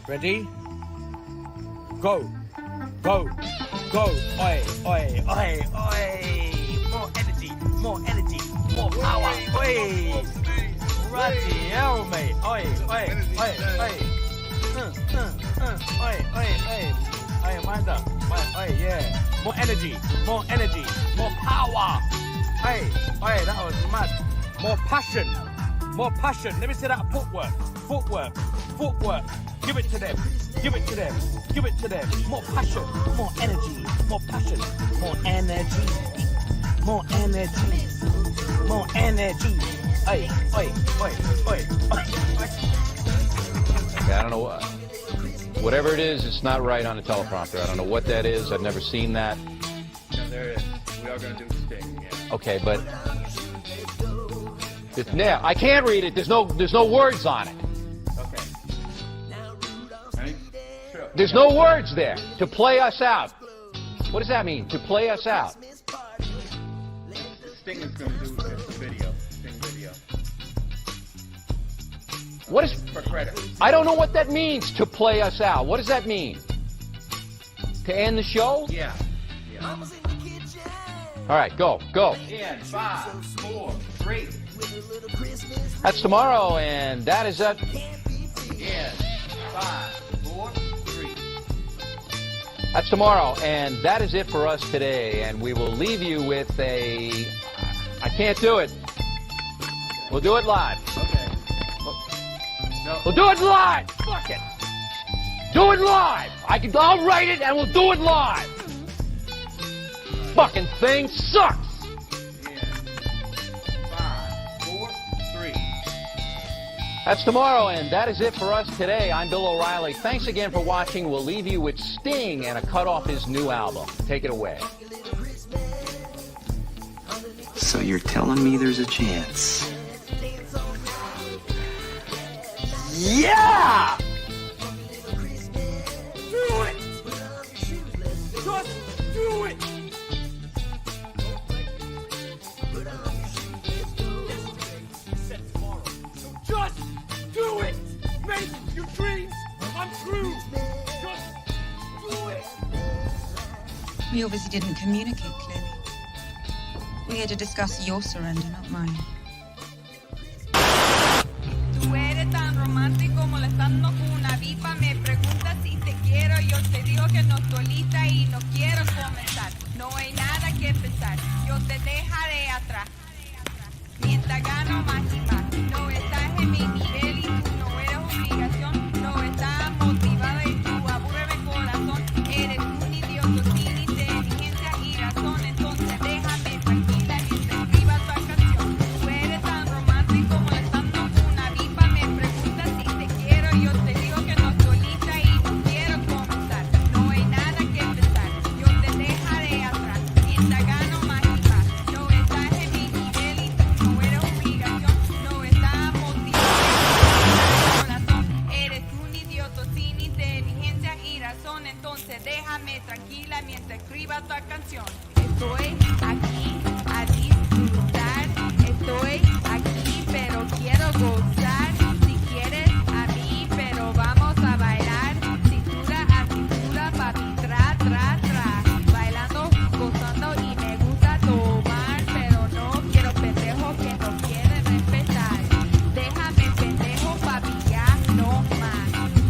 Ready? Go. Go. Go. Oi, oi, oi, oi. More energy, more energy, more power. Oi. Bloody hell, mate. Oi, oi, oi, oi. Oi, oi, oi. Oi, mind up. Oi, yeah. More energy, more power. Oi, oi, that was mad. More passion. More passion. Let me see that footwork. Footwork. Footwork. Give it to them. Give it to them. Give it to them. More passion. More energy. More passion. More energy. More energy. More energy. Oi, oi, oi, oi, oi, oi. I don't know what. Whatever it is, it's not right on the teleprompter. I don't know what that is. I've never seen that. No, there it is. We are going to do a sting, yeah. Okay, but yeah, I can't read it. There's no words on it. Okay. Ready? Sure. There's no words there. To play us out. What does that mean? To play us out. Sting is going to do the video. Sting video. What is? For credit. I don't know what that means. To play us out. What does that mean? To end the show? Yeah. Yeah. All right, go. In 5, 4, 3. That's tomorrow, and that is it. In 5, 4, 3. That's tomorrow, and that is it for us today. And we will leave you with a. I can't do it. We'll do it live. Okay. No. We'll do it live. Fuck it. Do it live. I'll write it, and we'll do it live. Fucking thing sucks. In 5, 4, 3. That's tomorrow, and that is it for us today. I'm Bill O'Reilly. Thanks again for watching. We'll leave you with Sting and a cut off his new album. Take it away. So you're telling me there's a chance? Yeah! Do it! Just do it! So just do it! Make your dreams come true! Just do it! We obviously didn't communicate clearly. We're here to discuss your surrender, not mine. Tú eres tan romántico molestando con una vipa. Me preguntas si te quiero. Yo te digo que no estoy lista y no quiero comenzar. No hay nada que pensar. Yo te dejaré atrás. Mientras gano más y más. No estás en mi nivel y tú no eres obligación. No estás motivada y tú aburre mi corazón. Eres un idiota sin inteligencia y razón. Entonces déjame tranquila y te escriba tu canción. Tú eres tan romántico molestando con una vipa. Me preguntas si te quiero. Yo te digo que no estoy lista y no quiero comenzar. No hay nada que pensar. Yo te dejaré atrás. Mientras gano más y más. No estás en mi nivel y tú no eres obligación. No estás motivado. Corazón. Eres un idiota sin inteligencia y razón. Entonces déjame tranquila mientras escriba tu canción. Estoy aquí a disfrutar. Estoy aquí pero quiero gozar. Si quieres a mí pero vamos a bailar. Cintura a cintura, papi, tra, tra, tra. Bailando, gozando y me gusta tomar. Pero no quiero pendejos que no quieren respetar. Déjame pendejo, papi, ya no más.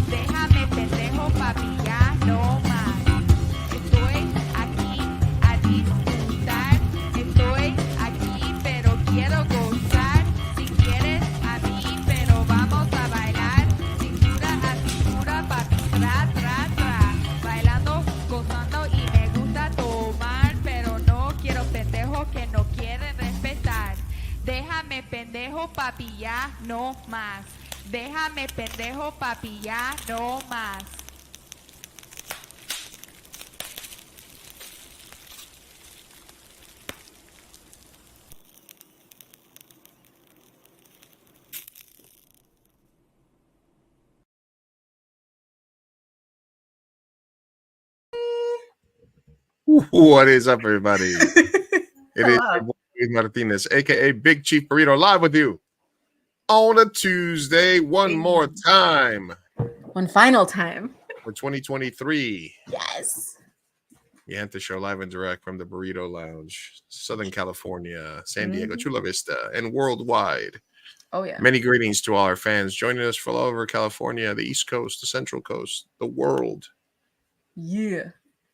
Déjame pendejo, papi, ya no más. Estoy aquí a disfrutar. Estoy aquí pero quiero gozar. Si quieres a mí pero vamos a bailar. Cintura a cintura, papi, tra, tra, tra. Bailando, gozando y me gusta tomar. Pero no quiero pendejos que no quieren respetar. Déjame pendejo, papi, ya no más. Déjame pendejo, papi, ya no más. What is up, everybody? It is your boy Luis Martinez, aka Big Chief Burrito, live with you on a Tuesday one more time. One final time. For 2023. Yes. MiGenteShow live and direct from the Burrito Lounge, Southern California, San Diego, Chula Vista, and worldwide. Oh, yeah. Many greetings to all our fans joining us from all over California, the East Coast, the Central Coast, the world. Yeah.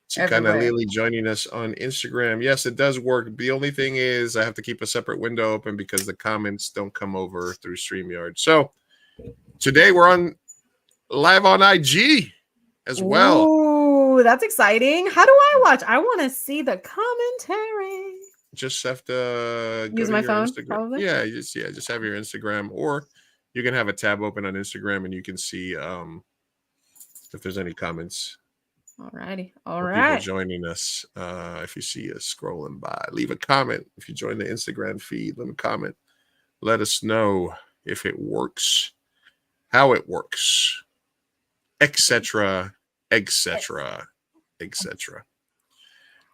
Chicana Lily joining us on Instagram. Yes, it does work. The only thing is I have to keep a separate window open because the comments don't come over through StreamYard. So today we're on live on IG as well. Ooh, that's exciting. How do I watch? I want to see the commentary. Just have to use my phone, probably. Yeah, just have your Instagram, or you can have a tab open on Instagram and you can see if there's any comments. Alrighty. People joining us. If you see us scrolling by, leave a comment. If you join the Instagram feed, leave a comment. Let us know if it works, how it works, etc., etc., etc.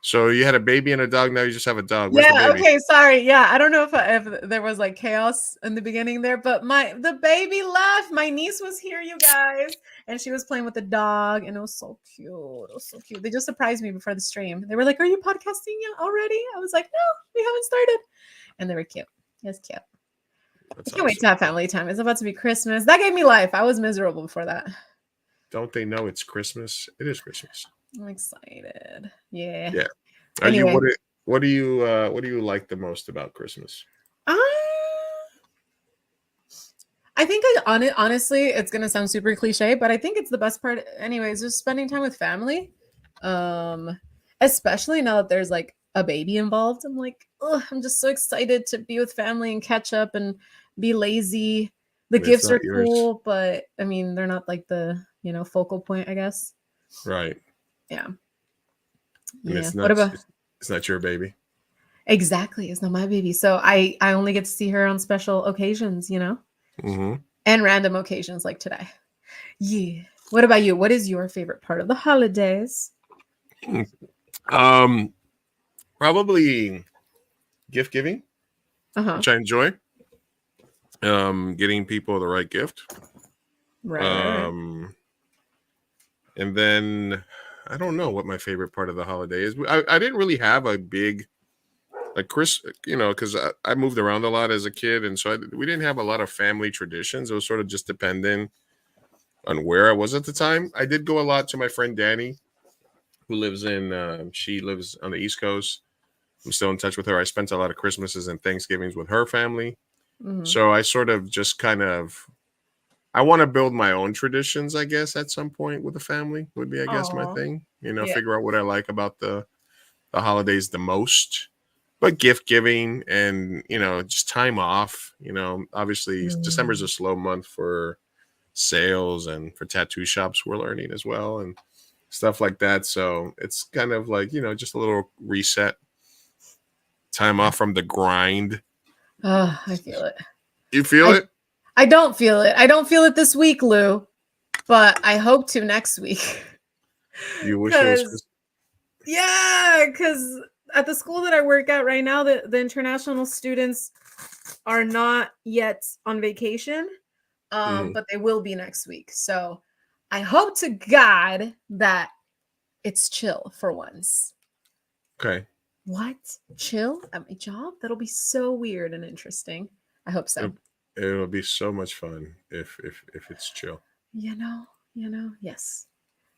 So you had a baby and a dog. Now you just have a dog. Where's the baby? Okay. Sorry. Yeah, I don't know if there was like chaos in the beginning there, but the baby left. My niece was here, you guys, and she was playing with the dog, and it was so cute. It was so cute. They just surprised me before the stream. They were like, "Are you podcasting yet already?" I was like, "No, we haven't started," and they were cute. It's cute. I can't wait to have family time. It's about to be Christmas. That gave me life. I was miserable before that. Don't they know it's Christmas? It is Christmas. I'm excited. Yeah. Yeah. Anyway. What do you like the most about Christmas? I think honestly, it's gonna sound super cliche, but I think it's the best part. Anyways, just spending time with family. Especially now that there's like a baby involved. I'm like, I'm just so excited to be with family and catch up and be lazy. The gifts are cool, but I mean, they're not like the focal point, I guess. Right. Yeah. And it's not your baby. Exactly. It's not my baby. So I only get to see her on special occasions, Mm-hmm. and random occasions like today. Yeah. What about you? What is your favorite part of the holidays? Probably gift giving, which I enjoy. Getting people the right gift. Right. And then I don't know what my favorite part of the holiday is. I didn't really have a big because I moved around a lot as a kid, and so we didn't have a lot of family traditions. It was sort of just depending on where I was at the time. I did go a lot to my friend Danny, who lives she lives on the East Coast. I'm still in touch with her. I spent a lot of Christmases and Thanksgivings with her family. Mm-hmm. So I sort of just I want to build my own traditions, I guess, at some point with the family would be, I guess, my thing. Figure out what I like about the holidays the most. But gift giving and, just time off, obviously December's a slow month for sales and for tattoo shops we're learning as well and stuff like that. So it's kind of like, just a little reset, time off from the grind. Oh, I feel it. You feel it? I don't feel it. I don't feel it this week, Lou, but I hope to next week. You wish it was. Yeah, because at the school that I work at right now, the international students are not yet on vacation, but they will be next week. So I hope to God that it's chill for once. Okay. What? Chill at my job? That'll be so weird and interesting. I hope so. It'll be so much fun if it's chill. Yes.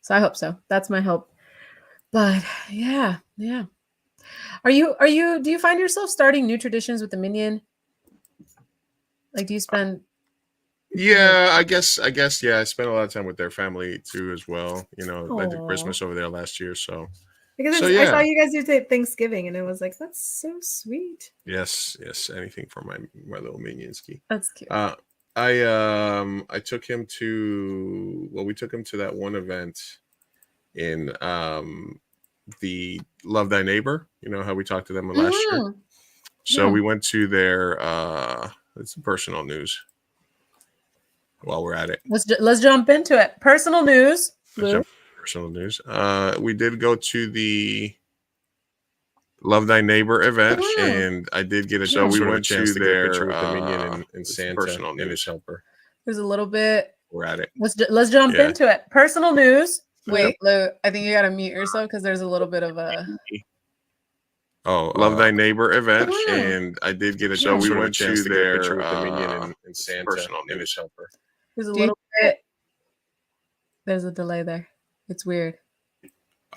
So I hope so. That's my hope. But yeah. Do you find yourself starting new traditions with the minion? Like, do you spend? Yeah, I guess. Yeah, I spent a lot of time with their family too, as well. I did Christmas over there last year, so. Because I saw you guys do Thanksgiving, and it was like, that's so sweet. Yes, anything for my little Minionski. That's cute. I took him to that one event in the Love Thy Neighbor. You know how we talked to them last year. So we went to their it's personal news. While we're at it, let's jump into it. Personal news. Personal news. We did go to the Love Thy Neighbor event, and I did get we went to their picture with the minion and Santa and his helper. There's a little bit we're at it. Let's jump Yeah. into it. Personal news. Okay. Wait, Lou, I think you gotta mute yourself because there's a little bit of a. Oh, Love Thy Neighbor event, and I did get a So we sort of went chance to get a their, picture with the minion and Santa personal and his helper. There's a little bit. There's a delay there. It's weird.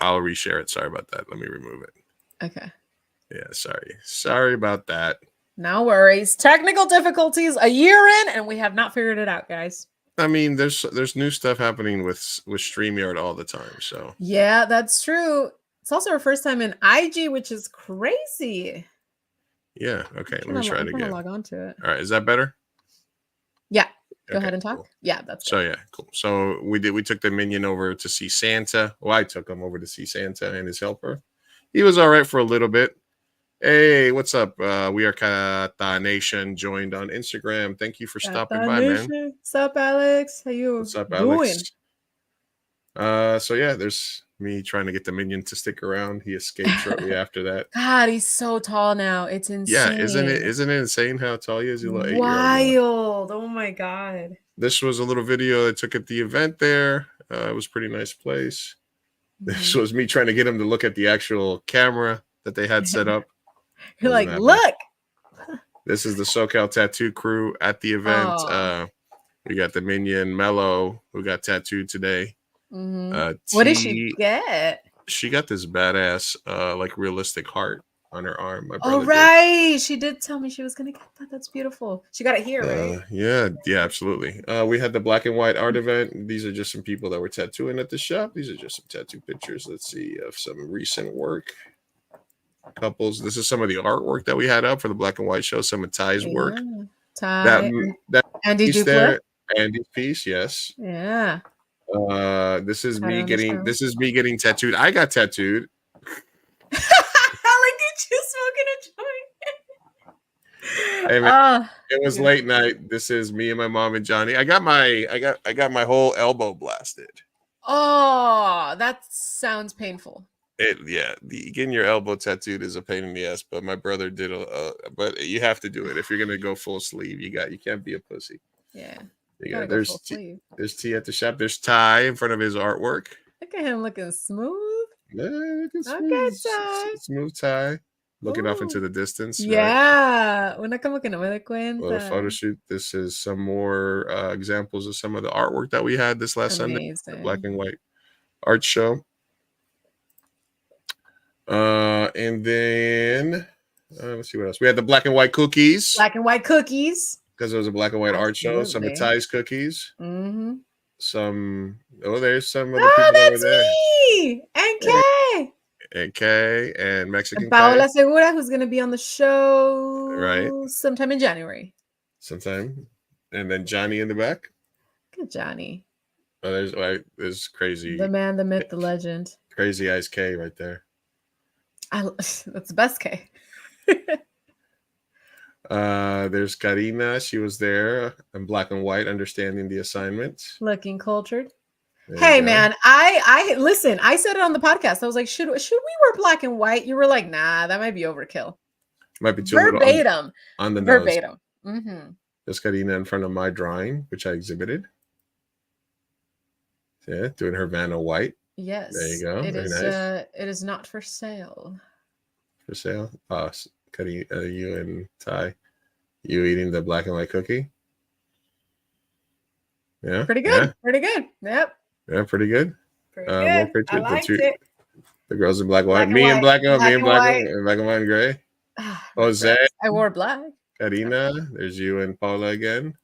I'll reshare it. Sorry about that. Let me remove it. Okay. Yeah, sorry about that. No worries. Technical difficulties a year in, and we have not figured it out, guys. I mean, there's new stuff happening with StreamYard all the time. So Yeah, that's true. It's also our first time in IG, which is crazy. yeah, okay. Let me try it I'm gonna again. log on to it. All right, is that better? Yeah. Go Okay, ahead and talk. cool. Yeah, that's So good. yeah, cool. So we took the minion over to see Santa. Well, I took him over to see Santa and his helper. He was all right for a little bit. Hey, what's up? We are Kata Nation, joined on Instagram. Thank you for stopping by, man. What's up, Alex? How you What's up, doing? Alex? So yeah, there's me trying to get the minion to stick around. He escaped shortly after that. God, he's so tall now. It's insane. Yeah, isn't it insane how tall he is? He's like 8 years old. Wild. Oh my God. This was a little video I took at the event there. It was a pretty nice place. This was me trying to get him to look at the actual camera that they had set up. You're like, Wasn't look. This is the SoCal Tattoo crew at the event. Oh. We got the minion Mello, who got tattooed today. What did she get? She got this badass, like realistic heart on her arm. My Oh, brother right. She did tell me she was going to get that. That's beautiful. She got it here, right? Yeah, absolutely. We had the black and white art event. These are just some people that were tattooing at the shop. These are just some tattoo pictures. Let's see of some recent work. Couples. This is some of the artwork that we had up for the black and white show. Some of Ty's work. Ty. That Andy piece Dupla? there, Andy's piece, yes. Yeah. This is I me don't getting. understand. This is me getting tattooed. I got tattooed. Look at you smoking a joint. Hey, man, it was late night. This is me and my mom and Johnny. I got my whole elbow blasted. Oh, that sounds painful. Getting your elbow tattooed is a pain in the ass, but my brother did but you have to do it if you're gonna go full sleeve. You can't be a pussy. Yeah. There's T at the shop. There's Ty in front of his artwork. Look at him looking smooth. Yeah, looking Okay, smooth. Ty. Smooth Ty. Looking off into Ooh. the distance. Yeah. Una como que no me doy Right? Little photo cuenta. shoot. This is some more examples of some of the artwork that we had this last Sunday. The black and white art show. And then let's see what else. We had the black and white cookies. Black and white cookies. Because it was a black and white art show. Some of Absolutely. Ty's cookies. Mm-hmm. There's some of the people over there. Me and Kay. And Kay and Mexican And Paola Kay. Segura, who's going to be on the show Right. sometime in January. Sometime. And then Johnny in the back. Good Johnny. Oh, there's crazy. The man, the myth, the legend. Crazy Eyes K right there. That's the best K. There's Karina. She was there in black and white, understanding the assignment. Looking cultured. There Hey you go. man, I listen. I said it on the podcast. I was like, should we wear black and white? You were like, nah, that might be overkill. Might be too little Verbatim. on the nose. Verbatim. Mm-hmm. There's Karina in front of my drawing, which I exhibited. Yeah, doing her Vanna White Yes. There you go. It Very is. nice. It is not for sale. for sale. Karina, you and Ty, you eating the black and white cookie. Yeah, Pretty good. Pretty good. Yep. Yeah, pretty good. Pretty More good. pictures. I liked it. The girls in black and white. Black and Me in white. black and Black me in and black white. and black and white and gray. Ah, Jose, I wore black. Karina. There's you and Paula again.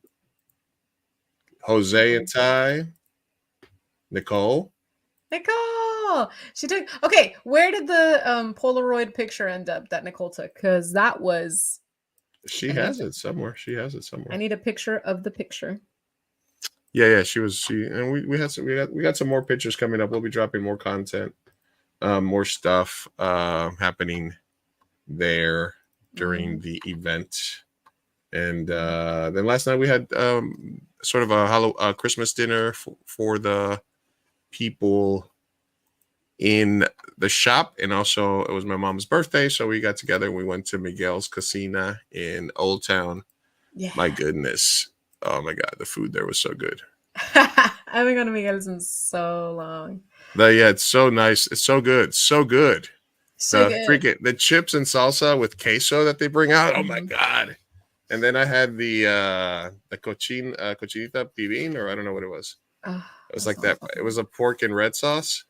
Jose and Ty. Nicole. Nicole. She took. Okay, where did the Polaroid picture end up that Nicole took? Because that was. She has it somewhere. She has it somewhere. I need a picture of the picture. Yeah. She and we got some more pictures coming up. We'll be dropping more content, more stuff happening there during the event. And then last night we had sort of a Christmas dinner for the people in the shop, and also it was my mom's birthday, so we got together and we went to Miguel's Casina in Old Town. Yeah. My goodness. Oh my god, the food there was so good. I haven't gone to Miguel's in so long. Yeah, it's so nice. It's so good. So good. So The good. freaking the chips and salsa with queso that they bring out. Oh my Mhm. god! And then I had the cochinita pibil, or I don't know what it was. Oh, It was that like that. sounds It was awesome. a pork and red sauce.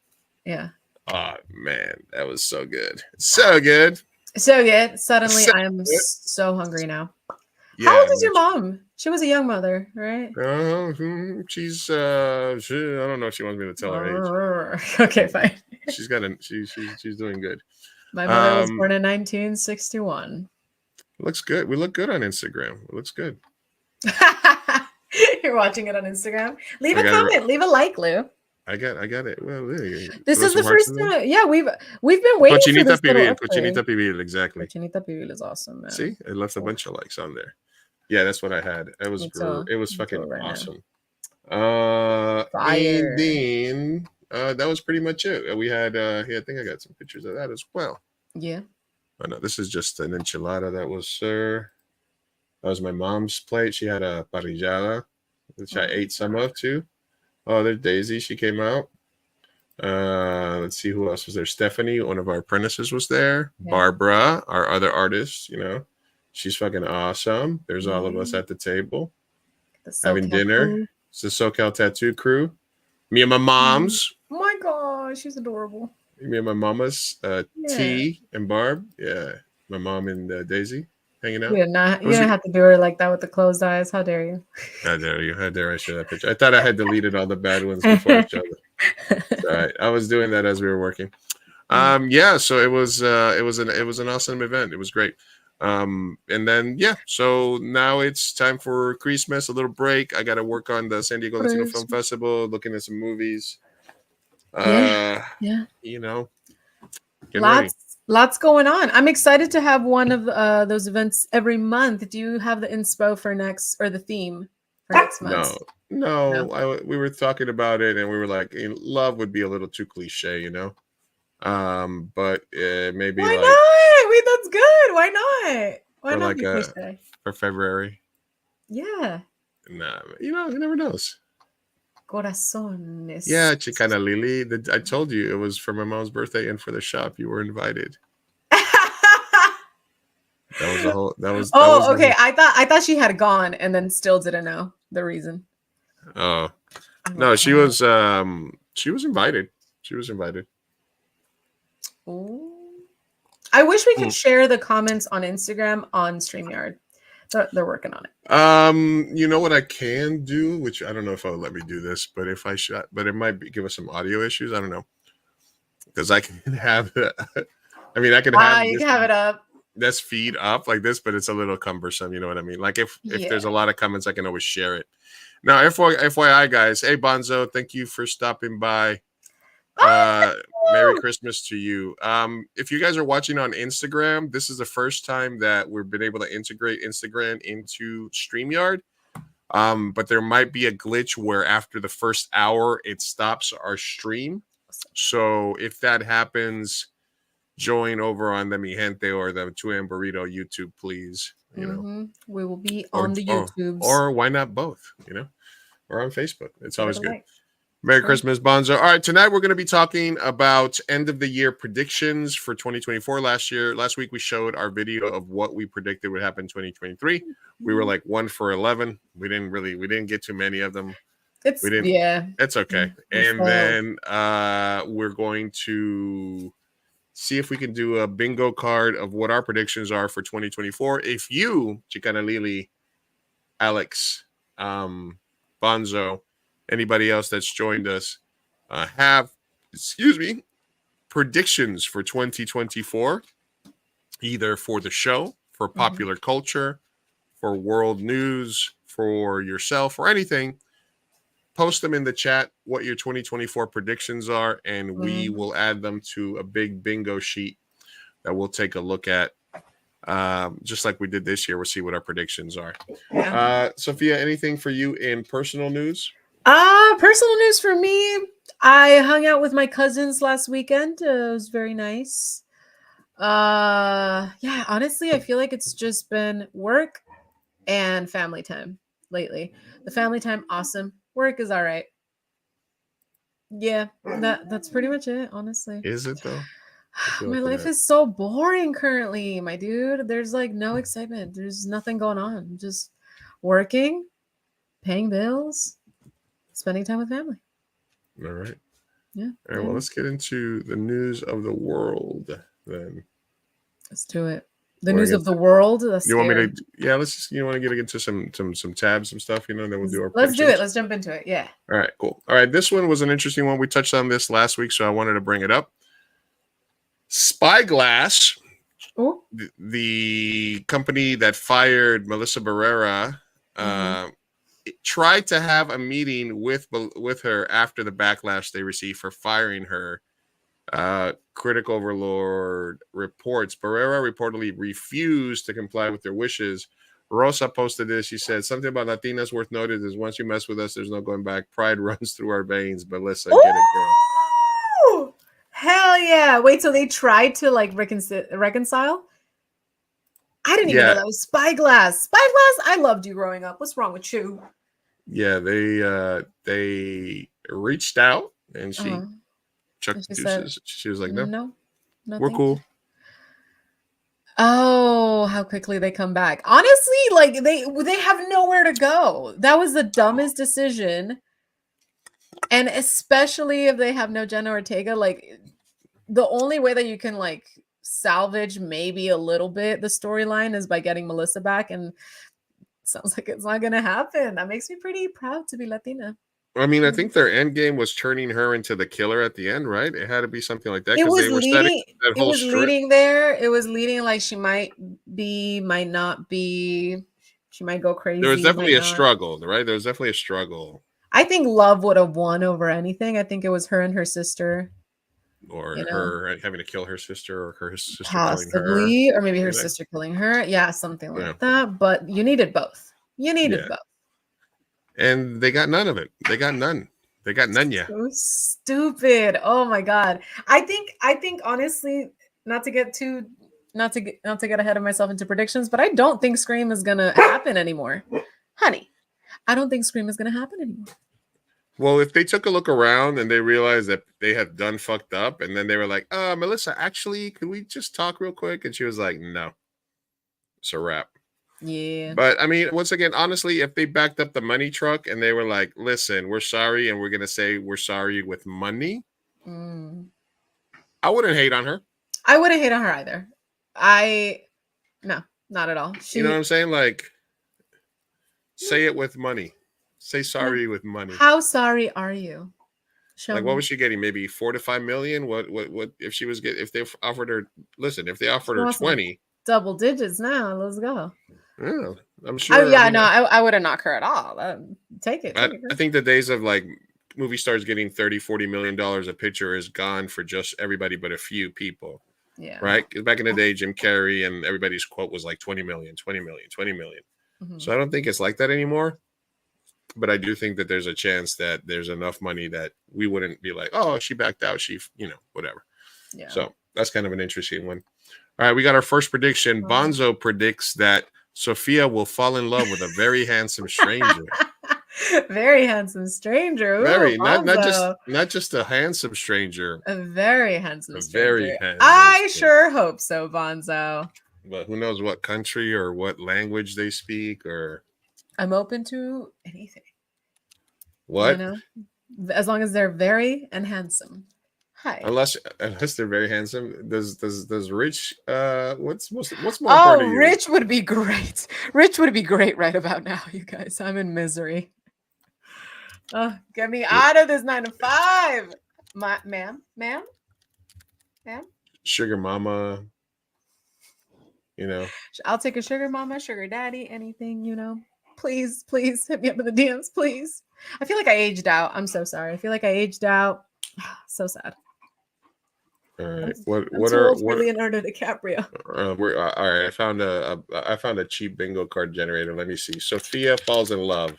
Yeah. Oh man, that was so good. So good. So good. Suddenly, So I am good. so hungry now. How Yeah. old is your mom? She was a young mother, right? She's I don't know if she wants me to tell her age. Okay, fine. She's got a she's doing good. My mother was born in 1961. Looks good. We look good on Instagram. It looks good. You're watching it on Instagram. Leave I a got it. comment. Leave a like, Lou. I got it. Well, This throw is the some hearts first in there. time. Yeah, we've been waiting for Cochinita this little pibil. upgrade. Cochinita pibil. Exactly. Cochinita pibil is awesome, man. See, it left a bunch of likes on there. Yeah, that's what I had. It was it was fucking right now. awesome. Fire. And then that was pretty much it. We had I think I got some pictures of that as well. Yeah. Oh no, this is just an enchilada. That was my mom's plate. She had a parrillada, which I ate some of too. Oh, there's Daisy. She came out. Let's see who else was there. Stephanie, one of our apprentices, was there. Yeah. Barbara, our other artist, she's fucking awesome. There's all of us at the table having dinner. Crew. It's the SoCal Tattoo crew. Me and my moms. Oh my god, she's adorable. Me and my mamas, T and Barb. Yeah, my mom and Daisy hanging out. You didn't have to do her like that with the closed eyes. How dare you? How dare you? How dare I show that picture? I thought I had deleted all the bad ones before I showed them. It's all right. I was doing that as we were working. Yeah, so it was an awesome event. It was great. And then so now it's time for Christmas, a little break. I got to work on the San Diego Latino Film Festival, looking at some movies. Yeah. Lots going on. I'm excited to have one of those events every month. Do you have the inspo for next, or the theme for next month? No. We were talking about it, and we were like, love would be a little too cliche, but maybe why like not? Wait, that's good. Why not? Why not like be cliche? for February. Yeah. Nah, who never knows. Corazones. Yeah, Chicana Lily. I told you it was for my mom's birthday and for the shop. You were invited. That was the whole. That was. Okay. I thought she had gone and then still didn't know the reason. Oh, no, she was. She was invited. She was invited. Ooh. I wish we could share the comments on Instagram on StreamYard. They're working on it. You know what I can do, which I don't know if it'll let me do this, but if I shot, but it might give us some audio issues. I don't know, because I can have. I mean, I can have. You can have it up. This feed up like this, but it's a little cumbersome. You know what I mean? Like if there's a lot of comments, I can always share it. Now, FYI, guys. Hey, Bonzo, thank you for stopping by. Merry Christmas to you. If you guys are watching on Instagram, this is the first time that we've been able to integrate Instagram into StreamYard. But there might be a glitch where after the first hour it stops our stream. So if that happens, join over on the Mi Gente or the 2AM Burrito YouTube, please. We will be on the YouTubes. Or why not both? Or on Facebook. It's always good. Merry Christmas, Bonzo. All right, tonight we're going to be talking about end of the year predictions for 2024. Last week we showed our video of what we predicted would happen in 2023. We were like 1 for 11. We didn't get too many of them. It's okay. And then we're going to see if we can do a bingo card of what our predictions are for 2024. If you, Chicana Lili, Alex, Bonzo, anybody else that's joined us have predictions for 2024, either for the show, for popular culture, for world news, for yourself, or anything, post them in the chat what your 2024 predictions are, and we will add them to a big bingo sheet that we'll take a look at, just like we did this year. We'll see what our predictions are. Sophia, anything for you in personal news? Personal news for me. I hung out with my cousins last weekend. It was very nice. Honestly, I feel like it's just been work and family time lately. The family time, awesome. Work is all right. Yeah, that's pretty much it, honestly. Is it though? My life is so boring currently, my dude. There's like no excitement. There's nothing going on. Just working, paying bills, spending time with family. All right. Yeah. All right. Well, let's get into the news of the world then. Let's do it. The news of the world. That's you want me scary. to? Yeah. Let's just. You want to get into some tabs, some stuff. You know, then we'll do our. Let's do it. Let's jump into it. Yeah. All right. Cool. All right. This one was an interesting one. We touched on this last week, so I wanted to bring it up. Spyglass, the company that fired Melissa Barrera, tried to have a meeting with her after the backlash they received for firing her. Critic Overlord reports Barrera reportedly refused to comply with their wishes. Rosa posted this. She said, something about Latinas worth noting is once you mess with us, there's no going back. Pride runs through our veins. Melissa, get it, girl. Hell yeah. Wait, so they tried to like reconcile? I didn't even know that was Spyglass. Spyglass, I loved you growing up. What's wrong with you? Yeah, they reached out and she chucked the deuces. She was like, no, we're cool. Oh, how quickly they come back. Honestly, like they have nowhere to go. That was the dumbest decision. And especially if they have no Jenna Ortega, like the only way that you can like salvage maybe a little bit the storyline is by getting Melissa back, and it sounds like it's not gonna happen. That makes me pretty proud to be Latina. I mean, I think their end game was turning her into the killer at the end, right? It had to be something like that. It was they were leading. That whole it was leading there. It was leading like she might be, might not be. She might go crazy. There was definitely a struggle, right? There was definitely a struggle. I think love would have won over anything. I think it was her and her sister. Or her having to kill her sister, or her sister possibly, killing her. Or maybe her sister killing her. Yeah, something like that. But you needed both. You needed both. And they got none of it. They got none. They got none yet. So stupid. Oh my god. I think honestly, not to get ahead of myself into predictions, but I don't think Scream is gonna happen anymore. Honey, I don't think Scream is gonna happen anymore. Well, if they took a look around and they realized that they had done fucked up, and then they were like, Melissa, actually, could we just talk real quick? And she was like, no, it's a wrap. Yeah. But I mean, once again, honestly, if they backed up the money truck and they were like, listen, we're sorry, and we're going to say we're sorry with money, I wouldn't hate on her. I wouldn't hate on her either. No, not at all. You know what I'm saying? Like, say it with money. Say sorry with money. How sorry are you? Show like, me. what was she getting? Maybe 4 to 5 million? What if she was if they offered her, listen, if they offered her 20. Double digits now. Let's go. Yeah, I'm sure. I wouldn't knock her at all. Take it. I think the days of like movie stars getting $30-40 million a picture is gone for just everybody but a few people. Yeah. Right? Because back in the day, Jim Carrey and everybody's quote was like 20 million. So I don't think it's like that anymore. But I do think that there's a chance that there's enough money that we wouldn't be like, oh, she backed out. She, whatever. Yeah. So that's kind of an interesting one. All right, we got our first prediction. Bonzo predicts that Sofia will fall in love with a very handsome stranger. Very handsome stranger. Ooh, very, not just a handsome stranger. A very handsome stranger. Very handsome. I sure hope so, Bonzo. But who knows what country or what language they speak, or I'm open to anything. What? As long as they're very and handsome. Hi. Unless they're very handsome. Does Rich what's more important to you? Rich would be great. Rich would be great right about now, you guys. I'm in misery. Get me out of this 9 to 5. Ma'am. Sugar mama. I'll take a sugar mama, sugar daddy, anything, Please hit me up in the DMs, please. I feel like I aged out. I'm so sorry. I feel like I aged out. So sad. All right. What are Leonardo DiCaprio? All right. I found a cheap bingo card generator. Let me see. Sofia falls in love.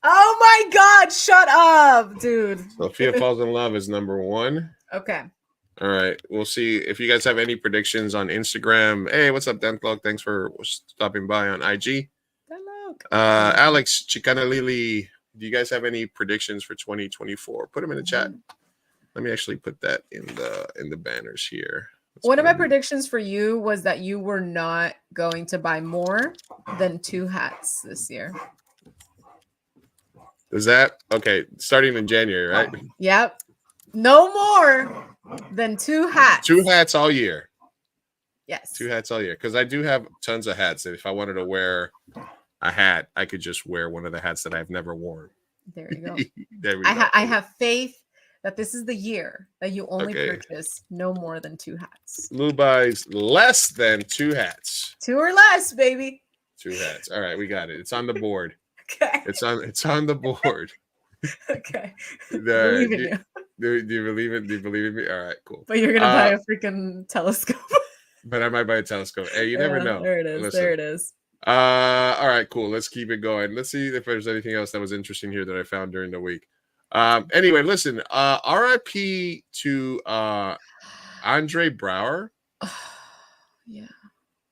Oh my God! Shut up, dude. Sofia falls in love is number 1. Okay. All right. We'll see if you guys have any predictions on Instagram. Hey, what's up, Dentlog? Thanks for stopping by on IG. Alex Chicana Lily Do you guys have any predictions for 2024? Put them in the chat. Let me actually put that in the banners here. One of my predictions for you was that you were not going to buy more than 2 hats this year. Is that okay? Starting in January, right? Yep. No more than 2 hats. 2 hats all year. Yes. 2 hats all year. Because I do have tons of hats. If I wanted to wear a hat, I could just wear one of the hats that I've never worn. There you go. There we go. I have faith that this is the year that you only purchase no more than 2 hats. Lou buys less than 2 hats. 2 or less, baby. 2 hats. All right, we got it. It's on the board. Okay. It's on the board. Okay. Do Believe in you believe it? Do you believe in me? All right, cool. But you're gonna buy a freaking telescope. But I might buy a telescope. Hey, you never know. There it is. Listen. There it is. All right, cool. Let's keep it going. Let's see if there's anything else that was interesting here that I found during the week. Anyway, listen, RIP to Andre Braugher.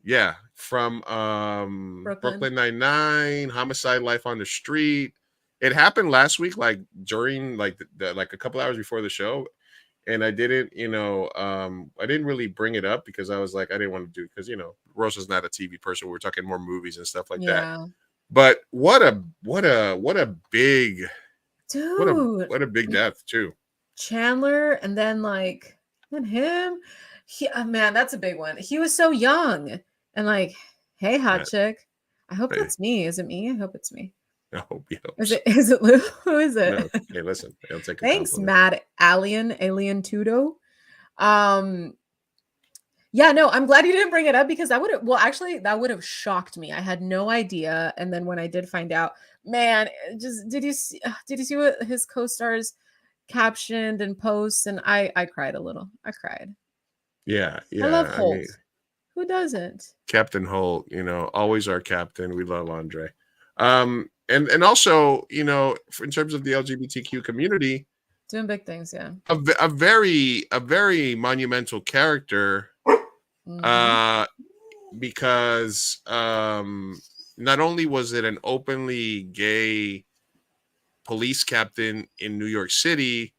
Yeah, from Brooklyn Nine-Nine, Homicide: Life on the Street. It happened last week, like during like like a couple hours before the show, and I didn't, I didn't really bring it up because I was like, I didn't want to do because Rosa's not a TV person. We're talking more movies and stuff like that. But what a big dude, what a big death too. Chandler, and then him. Man, that's a big one. He was so young, and hey, hot chick. I hope that's me. Is it me? I hope it's me. I hope you. Is it Lou? Who is it? No. Hey, listen. I'll take a Thanks, compliment. Mad Alien Tudo. Yeah, no, I'm glad you didn't bring it up because that would have shocked me. I had no idea, and then when I did find out, man, did you see what his co-stars captioned and posts? And I cried a little. I cried. Yeah. I love Holt. Who doesn't? Captain Holt, always our captain. We love Andre. And also, in terms of the LGBTQ community, doing big things, yeah. A very monumental character, because not only was it an openly gay police captain in New York City,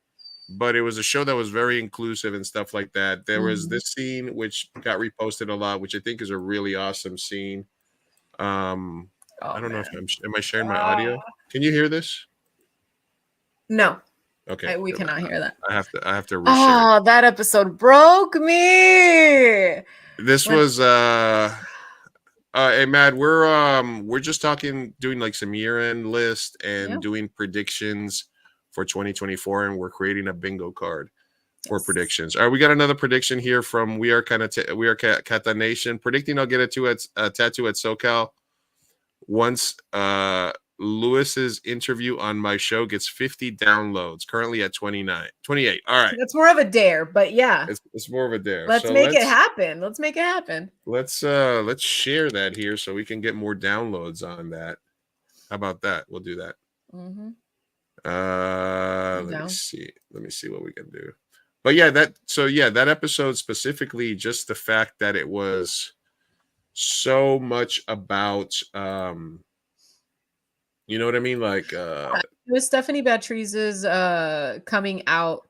but it was a show that was very inclusive and stuff like that. There was this scene which got reposted a lot, which I think is a really awesome scene. I don't know if am I sharing my audio? Can you hear this? No. Okay. We cannot hear that. I have to reshare. Oh, that episode broke me. This was hey Matt, we're just doing some year-end list and doing predictions for 2024, and we're creating a bingo card for predictions. All right, we got another prediction here from We Are Kata Nation, predicting I'll get a tattoo at SoCal once Lewis's interview on my show gets 50 downloads, currently at 28. All right, that's more of a dare, but yeah, it's more of a dare. Let's make it happen. Let's share that here so we can get more downloads on that. How about that? We'll do that. Let me see what we can do. But yeah, that episode specifically, just the fact that it was so much about you know what I mean? It was Stephanie Battrice's coming out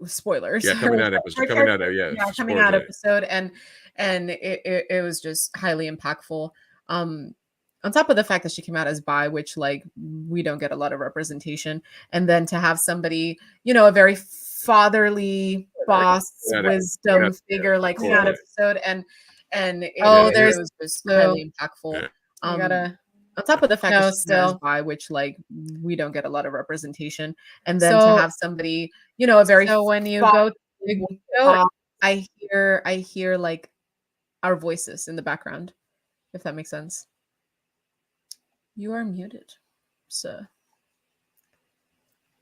spoilers. Yeah, coming out episode. And it was just highly impactful. On top of the fact that she came out as bi, which we don't get a lot of representation, and then to have somebody, a very fatherly boss wisdom figure in that episode, and it was just highly impactful. On top of the fact that she's as bi, which we don't get a lot of representation, and then to have somebody, a very when you go, I hear our voices in the background, if that makes sense. You are muted, sir.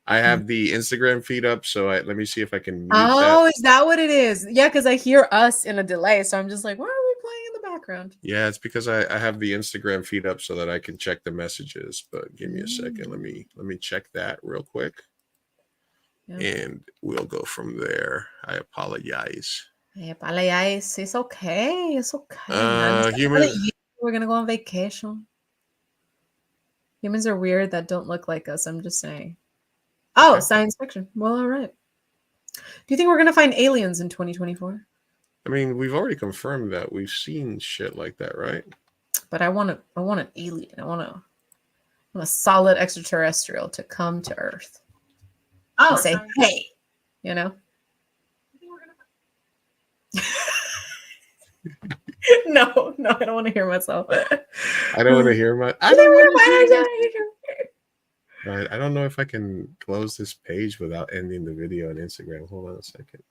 I have the Instagram feed up, so let me see if I can mute that. Is that what it is? Yeah, because I hear us in a delay, so I'm just like, why are we playing in the background? Yeah, it's because I have the Instagram feed up so that I can check the messages. But give me a second. Let me check that real quick, and we'll go from there. I apologize. It's okay. It's okay. We're gonna go on vacation. Humans are weird that don't look like us. I'm just saying. Oh, Okay. science fiction. Well, all right. Do you think we're gonna find aliens in 2024? I mean, we've already confirmed that we've seen shit like that, right? But I want an alien. I want a solid extraterrestrial to come to Earth. Oh, And say, so hey, you know. No, I don't want to hear myself. I don't want to hear my. I don't want to hear. Right. I don't know if I can close this page without ending the video on Instagram. Hold on a second.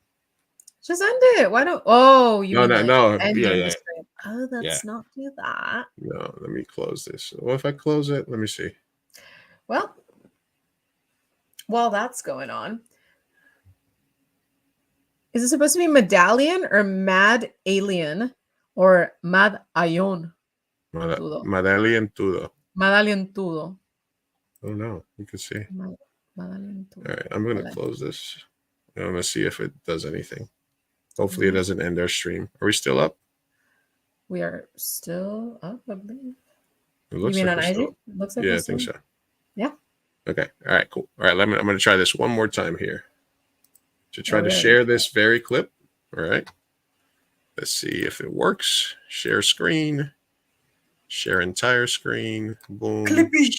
Just end it. Why don't? Oh, you mean like No. ending Yeah, the yeah. stream. Oh, let's not do that. No, let me close this. Well, if I close it, let me see. Well, while that's going on, is it supposed to be medallion or mad alien or mad ayon? Medallion Tudo. Medallion tudo. Oh no, you can see. Medallion All tudo. right, I'm gonna close this. I'm gonna see if it does anything. Hopefully, it doesn't end our stream. Are we still up? We are still up, I believe. It looks You mean like on we're IG? still. Looks like Yeah, we're I think still- so. Yeah. Okay. All right. Cool. All right. I'm gonna try this one more time here. To try to Alright. share this very clip. All right. Let's see if it works. Share screen. Share entire screen. Boom. Clippy.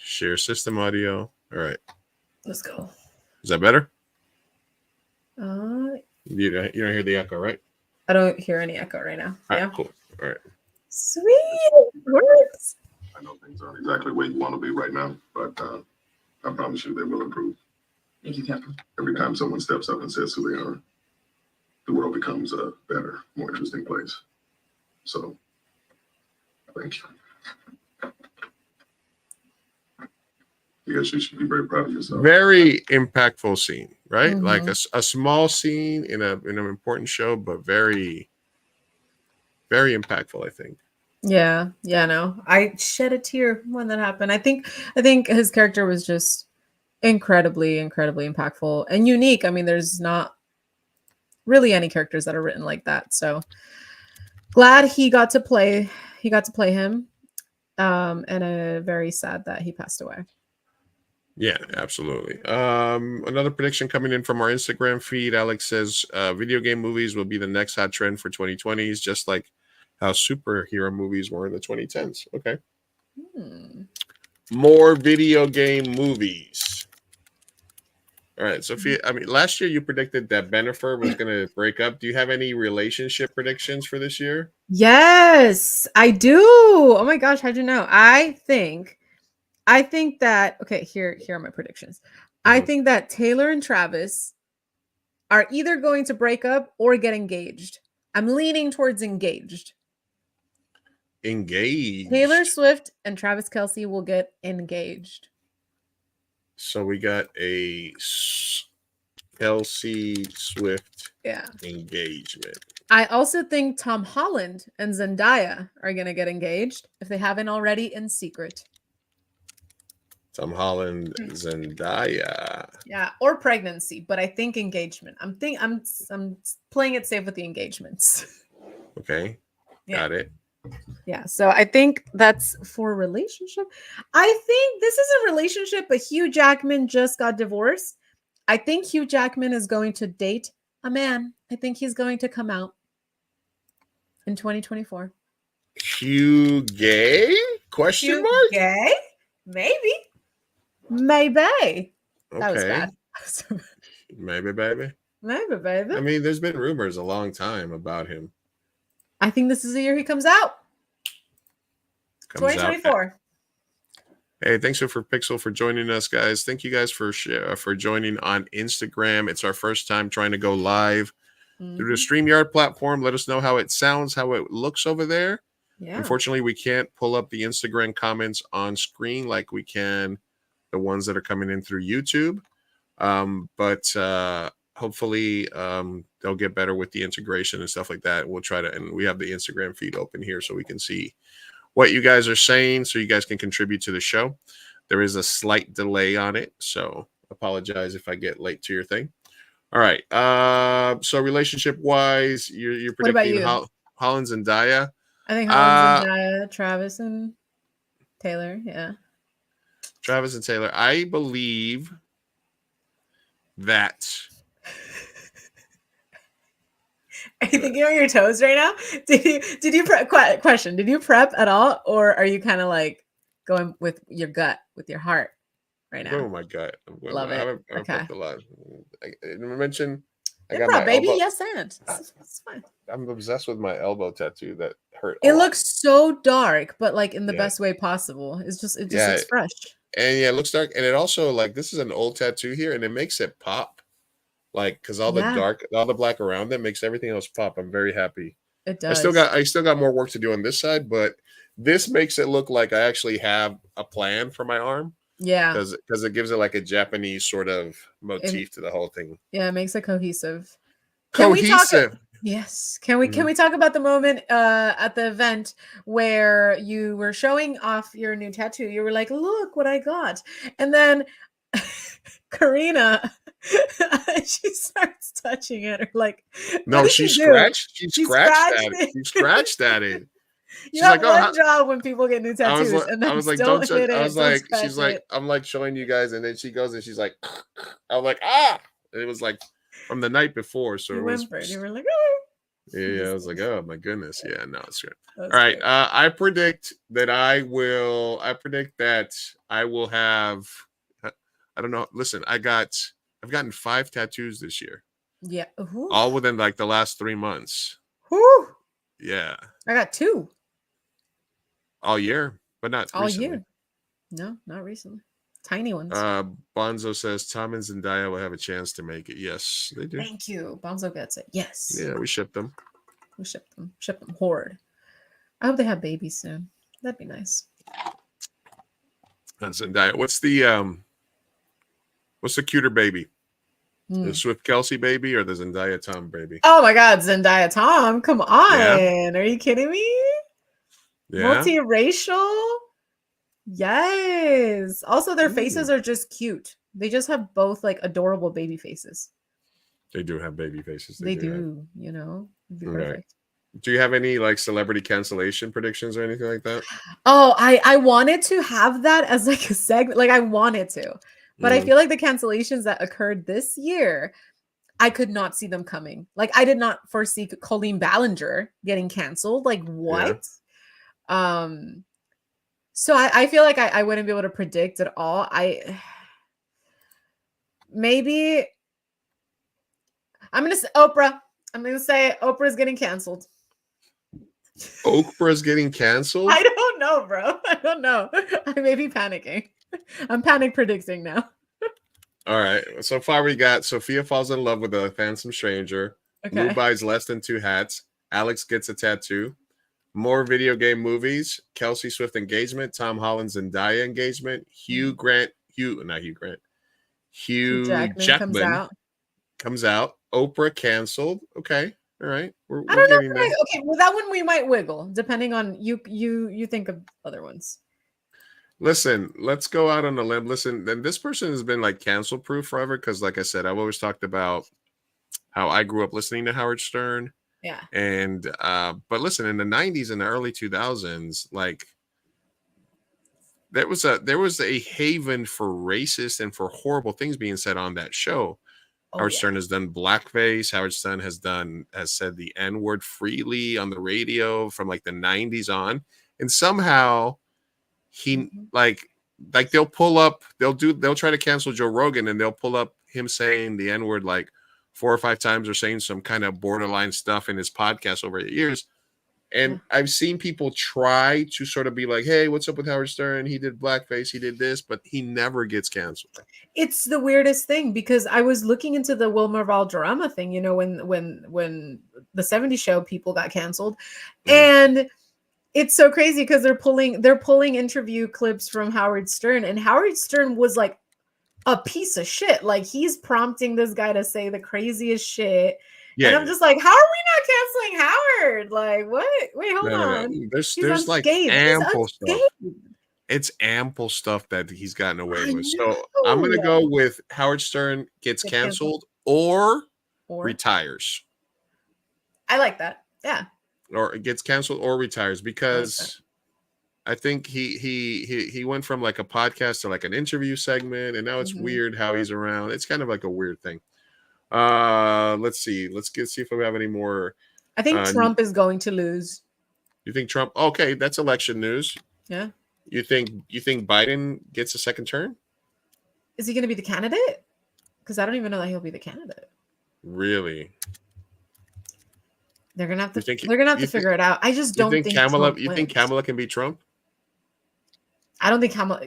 Share system audio. All right. Let's go. Is that better? Uh, You don't hear the echo, right? I don't hear any echo right now. All Yeah. right. Cool. All right. Sweet. It works. I know things aren't exactly where you want to be right now, but I promise you they will improve. Thank you, Captain. Every time someone steps up and says who they are, the world becomes a better, more interesting place. So, thank you. Yes, you should be very proud of yourself. Very impactful scene, right? Mhm. Like a small scene in an important show, but very, very impactful, I think. Yeah, no. I shed a tear when that happened. I think his character was just incredibly impactful and unique. I mean, there's not really any characters that are written like that. So glad he got to play him. And very sad that he passed away. Yeah, absolutely. Another prediction coming in from our Instagram feed. Alex says video game movies will be the next hot trend for 2020s, just like how superhero movies were in the 2010s. Okay. More video game movies. All right, Sophia. I mean, last year you predicted that Bennifer was going to break up. Do you have any relationship predictions for this year? Yes, I do. Oh my gosh, how'd you know? I think that okay, here are my predictions. I think that Taylor and Travis are either going to break up or get engaged. I'm leaning towards engaged. Engaged. Taylor Swift and Travis Kelce will get engaged. So we got a Kelsey Swift engagement. I also think Tom Holland and Zendaya are going to get engaged if they haven't already in secret. Tom Holland, Zendaya. Yeah, or pregnancy, but I think engagement. I'm playing it safe with the engagements. Okay. Yeah. Got it. Yeah, so I think that's for a relationship. I think this is a relationship, but Hugh Jackman just got divorced. I think Hugh Jackman is going to date a man. I think he's going to come out in 2024. Hugh gay? Question Hugh mark? gay? Maybe. That was bad. Maybe, baby. Maybe, baby. I mean, there's been rumors a long time about him. I think this is the year he comes out. 2024. Hey, thanks for Pixel for joining us, guys. Thank you guys for joining on Instagram. It's our first time trying to go live through the StreamYard platform. Let us know how it sounds, how it looks over there. Yeah. Unfortunately, we can't pull up the Instagram comments on screen like we can the ones that are coming in through YouTube. But hopefully they'll get better with the integration and stuff like that. We'll try to, and we have the Instagram feed open here so we can see what you guys are saying so you guys can contribute to the show. There is a slight delay on it, so apologize if I get late to your thing. All right. So relationship wise, you're predicting Holland and Zendaya. I think Holland, Zendaya, Travis, and Taylor. Yeah. Travis and Taylor, I believe that. Are you thinking on your toes right now? Did you prep? Question: Did you prep at all, or are you kind of like going with your gut, with your heart right I'm going now? with my gut. Love I it. haven't Okay. prepped a lot. I mentioned I got Improv, my baby. elbow. Yes, and it's fine. I'm obsessed with my elbow tattoo that hurt. It looks so dark, but like in the Yeah. best way possible. It just Yeah. looks fresh. And yeah, it looks dark. And it also, like, this is an old tattoo here, and it makes it pop. Like, because all the black around it makes everything else pop. I'm very happy. It does. I still got more work to do on this side, but this makes it look like I actually have a plan for my arm. Yeah. Because it gives it like a Japanese sort of motif to the whole thing. Yeah, it makes it cohesive. Cohesive. Yes. Can we talk about the moment at the event where you were showing off your new tattoo? You were like, "Look what I got," and then Karina, she starts touching it. Or like, no, she scratched. She scratched at it. She scratched at it. You have one job when people get new tattoos, and then I was like, don't hit it. I was like, she's it. Like, I'm like showing you guys, and then she goes and she's like, I was like, ah, and it was like from the night before, so you it was. You were like, oh. Yeah, I was like, oh my goodness, yeah, no, it's good. All right, I predict that I will have. I don't know. Listen, I've gotten 5 tattoos this year. Yeah, all within like the last 3 months. Whew. Yeah, I got 2 all year, but not all recently. year. No, not recently. Tiny ones. Bonzo says Tom and Zendaya will have a chance to make it. Yes, they do. Thank you. Bonzo gets it. Yes. Yeah, we shipped them. We shipped them. Shipped them hard. I hope they have babies soon. That'd be nice. And Zendaya, what's the cuter baby? The Swift Kelsey baby or the Zendaya Tom baby? Oh my God, Zendaya Tom! Come on, Are you kidding me? Yeah, multiracial. Yes. Also, their faces are just cute. They just have both like adorable baby faces. They do have baby faces. They do. You know, it'd be perfect. Do you have any like celebrity cancellation predictions or anything like that? Oh, I wanted to have that as like a segment. Like I wanted to, but I feel like the cancellations that occurred this year, I could not see them coming. Like I did not foresee Colleen Ballinger getting canceled. Like what? Yeah. So I feel like I wouldn't be able to predict at all. Maybe I'm gonna say Oprah. I'm gonna say Oprah's getting canceled. Oprah's getting canceled? I don't know, bro. I don't know. I may be panicking. I'm panic predicting now. All right. So far we got Sofia falls in love with a handsome stranger. Okay. Lou buys less than 2 hats. Alex gets a tattoo. More video game movies. Kelsey Swift engagement. Tom Holland's Zendaya engagement. Hugh Jackman comes out. Oprah canceled. Okay. All right. We're getting there. Okay. Well, that one we might wiggle depending on you think of other ones. Listen, let's go out on a limb. Listen, then this person has been like cancel proof forever because, like I said, I've always talked about how I grew up listening to Howard Stern. Yeah. And but listen, in the 90s and the early 2000s, like there was a haven for racist and for horrible things being said on that show. Howard Stern has done blackface. Howard Stern has said the N-word freely on the radio from like the 90s on. And somehow he like they'll try to cancel Joe Rogan and they'll pull up him saying the N-word like 4 or 5 times or saying some kind of borderline stuff in his podcast over the years. And I've seen people try to sort of be like, hey, what's up with Howard Stern? He did blackface, he did this, but he never gets canceled. It's the weirdest thing because I was looking into the Wilmer Valderrama thing, you know, when the 70s show people got canceled. And it's so crazy because they're pulling interview clips from Howard Stern, and Howard Stern was like a piece of shit. Like he's prompting this guy to say the craziest shit. Yeah, and I'm just like, how are we not canceling Howard? Like, what? Wait, hold on. There's like ample stuff. It's ample stuff that he's gotten away with. So I'm gonna go with Howard Stern gets canceled or retires. I like that. Yeah. Or it gets canceled or retires because I think he went from like a podcast to like an interview segment, and now it's weird how he's around. It's kind of like a weird thing. Let's see. See if we have any more. I think Trump is going to lose. You think Trump? Okay, that's election news. Yeah. You think Biden gets a second term? Is he going to be the candidate? Because I don't even know that he'll be the candidate. Really? They're gonna have to. They're gonna have to figure it out. I just don't think Kamala. You think Kamala can beat Trump? I don't think Kamala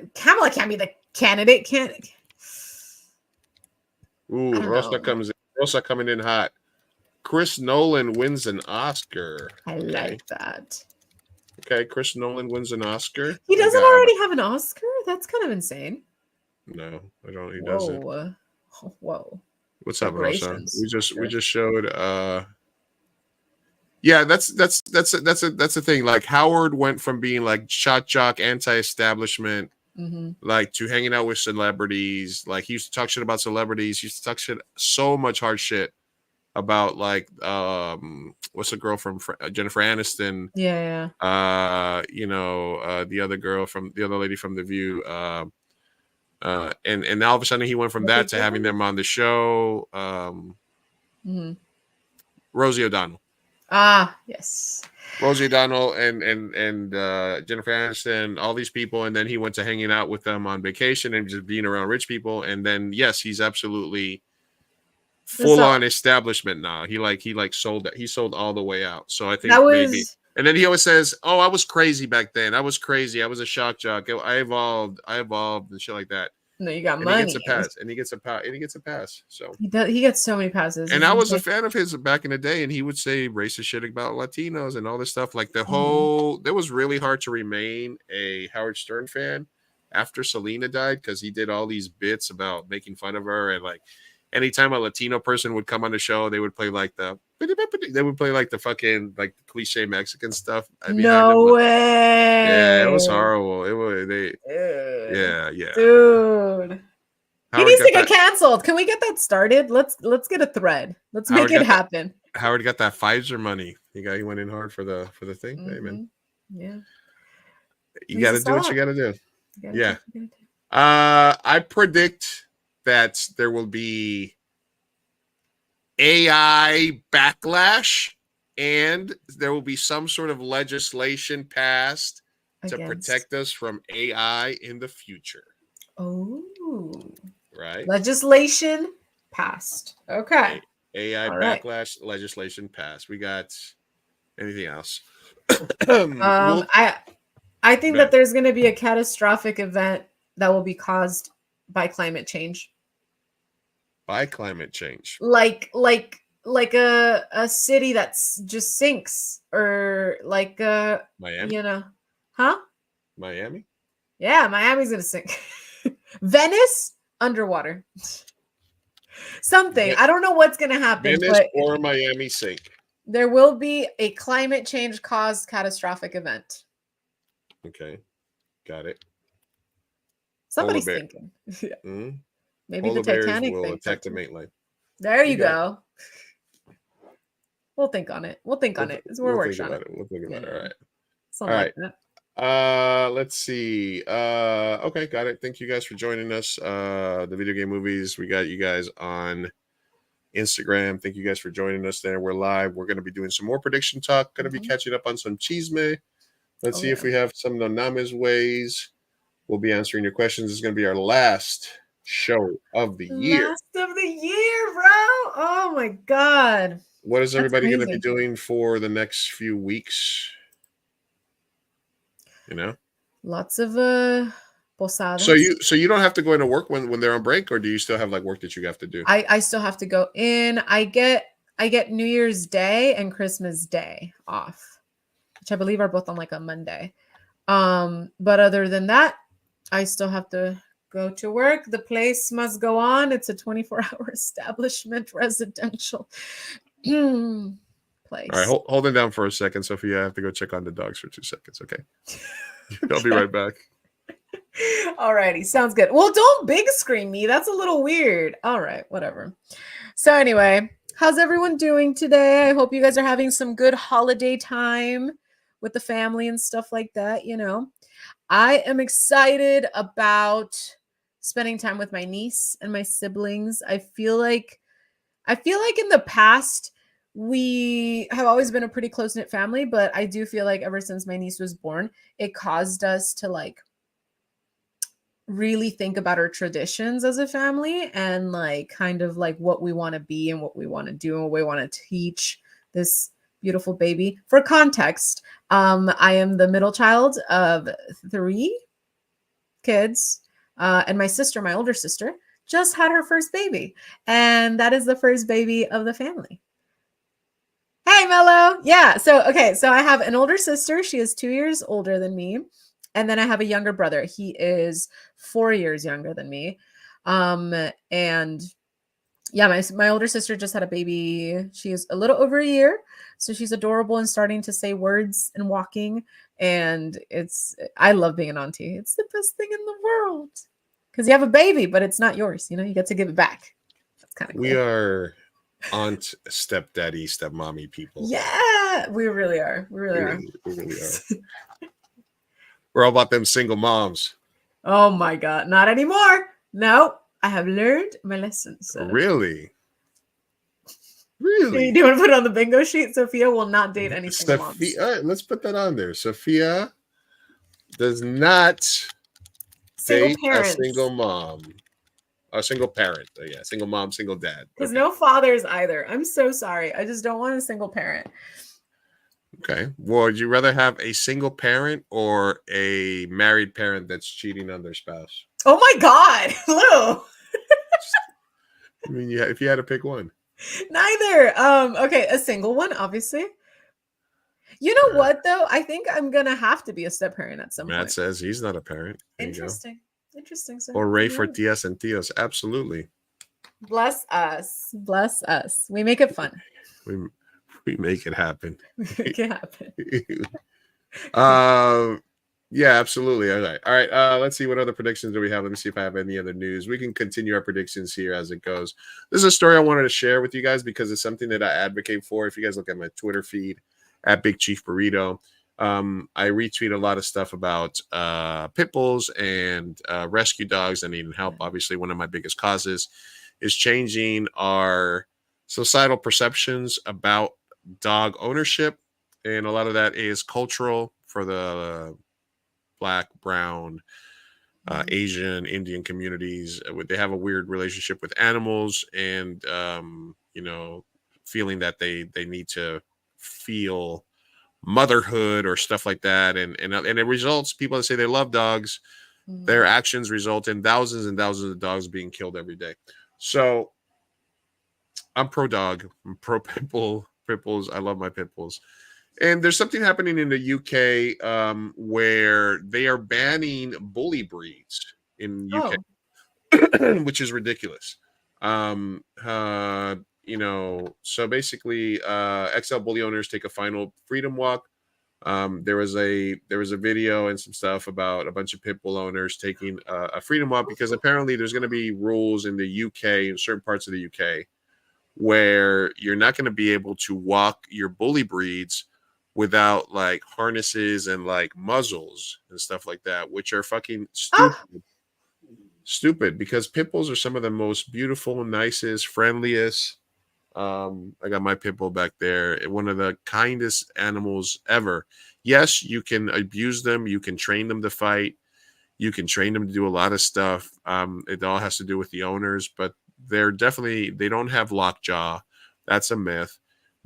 can't be the candidate. Can't. Ooh, Rosa coming in hot. Chris Nolan wins an Oscar. I like that. Okay, Chris Nolan wins an Oscar. He doesn't already have an Oscar? That's kind of insane. No, I don't. He doesn't. Whoa. What's up, Rosa? We just showed. Yeah, that's the thing. Like Howard went from being like shot jock, anti-establishment, like to hanging out with celebrities. Like he used to talk shit about celebrities. He used to talk shit so much hard shit about like what's the girl from Jennifer Aniston? Yeah. The other lady from The View. And all of a sudden he went from that to having them on the show. Rosie O'Donnell. Ah, yes. Rosie O'Donnell and Jennifer Aniston, all these people, and then he went to hanging out with them on vacation and just being around rich people. And then yes, he's absolutely full on establishment now. He sold that. He sold all the way out. So I think maybe. And then he always says, "Oh, I was crazy back then. I was crazy. I was a shock jock. I evolved and shit like that." No, you got money. He gets a pass. So he gets so many passes. And I was a fan of his back in the day, and he would say racist shit about Latinos and all this stuff. Like it was really hard to remain a Howard Stern fan after Selena died because he did all these bits about making fun of her, and like anytime a Latino person would come on the show, they would play like the fucking like cliche Mexican stuff. No way. Yeah, it was horrible. Yeah. Dude. He needs to get canceled. Can we get that started? Let's get a thread. Let's make it happen. Howard got that Pfizer money. He went in hard for the thing. Hey, man. Yeah. You got to do what you got to do. Yeah. I predict that there will be AI backlash and there will be some sort of legislation passed to protect us from AI in the future. Oh. Right. Legislation passed. Okay. AI backlash legislation passed. We got anything else? I think that there's going to be a catastrophic event that will be caused by climate change. By climate change. Like a city that's just sinks, or like Miami. Miami? Yeah, Miami's gonna sink. Venice underwater. Something. I don't know what's gonna happen. Venice or Miami sink. There will be a climate change caused catastrophic event. Okay. Got it. Somebody's thinking. Maybe Polar the Titanic will thing. attack the mainland. There you go. We'll think on it. We'll think on it. We're working on it. We'll think about it. All right. Something like that. Let's see. Okay, got it. Thank you guys for joining us. The video game movies. We got you guys on Instagram. Thank you guys for joining us there. We're live. We're going to be doing some more prediction talk. Going to be catching up on some chisme. Let's see if we have some Noname's ways. We'll be answering your questions. It's going to be our last show of the year. Last of the year, bro. Oh my God. What is everybody going to be doing for the next few weeks? Lots of posadas. So you don't have to go into work when they're on break, or do you still have like work that you have to do? I still have to go in. I get New Year's Day and Christmas Day off, which I believe are both on like a Monday. But other than that, I still have to go to work. The place must go on. It's a 24-hour establishment, residential place. All right, hold it down for a second, Sophia. I have to go check on the dogs for 2 seconds. Okay. I'll be right back. Alrighty, sounds good. Well, don't big screen me. That's a little weird. All right, whatever. So anyway, how's everyone doing today? I hope you guys are having some good holiday time with the family and stuff like that, you know. I am excited about spending time with my niece and my siblings. I feel like in the past we have always been a pretty close-knit family, but I do feel like ever since my niece was born, it caused us to like really think about our traditions as a family and like kind of like what we want to be and what we want to do and what we want to teach this beautiful baby. For context, I am the middle child of 3 kids, and my sister, my older sister, just had her first baby, and that is the first baby of the family. Hey, Mello. Yeah. So I have an older sister. She is 2 years older than me. And then I have a younger brother. He is 4 years younger than me. And yeah, my older sister just had a baby. She is a little over a year. So she's adorable and starting to say words and walking. And I love being an auntie. It's the best thing in the world. Because you have a baby, but it's not yours. You know, you get to give it back. That's kind of cool. We are aunt, stepdaddy, stepmommy people. Yeah, we really are. We really are. We're all about them single moms. Oh my God. Not anymore. No, I have learned my lessons. So. Really? Really? Do you want to put it on the bingo sheet? Sophia will not date any single moms. All right, let's put that on there. Sophia does not date a single mom. A single parent. Yeah, single mom, single dad. Because no fathers either. I'm so sorry. I just don't want a single parent. Okay. Well, would you rather have a single parent or a married parent that's cheating on their spouse? Oh my God, Lou. I mean, yeah, if you had to pick one. Neither. Okay, a single one, obviously. You know what though? I think I'm gonna have to be a step parent at some point. Matt says he's not a parent. Interesting. Interesting. Sir. Or Ray for tias and tios. Absolutely. Bless us. Bless us. We make it fun. We make it happen. Make it happen. Yeah, absolutely. All right. Let's see what other predictions do we have. Let me see if I have any other news. We can continue our predictions here as it goes. This is a story I wanted to share with you guys because it's something that I advocate for. If you guys look at my Twitter feed at Big Chief Burrito, I retweet a lot of stuff about pit bulls and rescue dogs that need help. Obviously, one of my biggest causes is changing our societal perceptions about dog ownership, and a lot of that is cultural for the Black, brown, Asian, Indian communities. They have a weird relationship with animals, and feeling that they need to feel motherhood or stuff like that, and it results. People that say they love dogs, their actions result in thousands and thousands of dogs being killed every day. So I'm pro dog. I'm pro pit bull. Pit bulls. I love my pit bulls. And there's something happening in the UK where they are banning bully breeds in UK, which is ridiculous. So basically, XL bully owners take a final freedom walk. There was a video and some stuff about a bunch of pit bull owners taking a freedom walk because apparently there's going to be rules in the UK, in certain parts of the UK, where you're not going to be able to walk your bully breeds without like harnesses and like muzzles and stuff like that, which are fucking stupid because pit bulls are some of the most beautiful, nicest, friendliest. I got my pit bull back there. One of the kindest animals ever. Yes, you can abuse them. You can train them to fight. You can train them to do a lot of stuff. It all has to do with the owners, but they don't have lockjaw. That's a myth.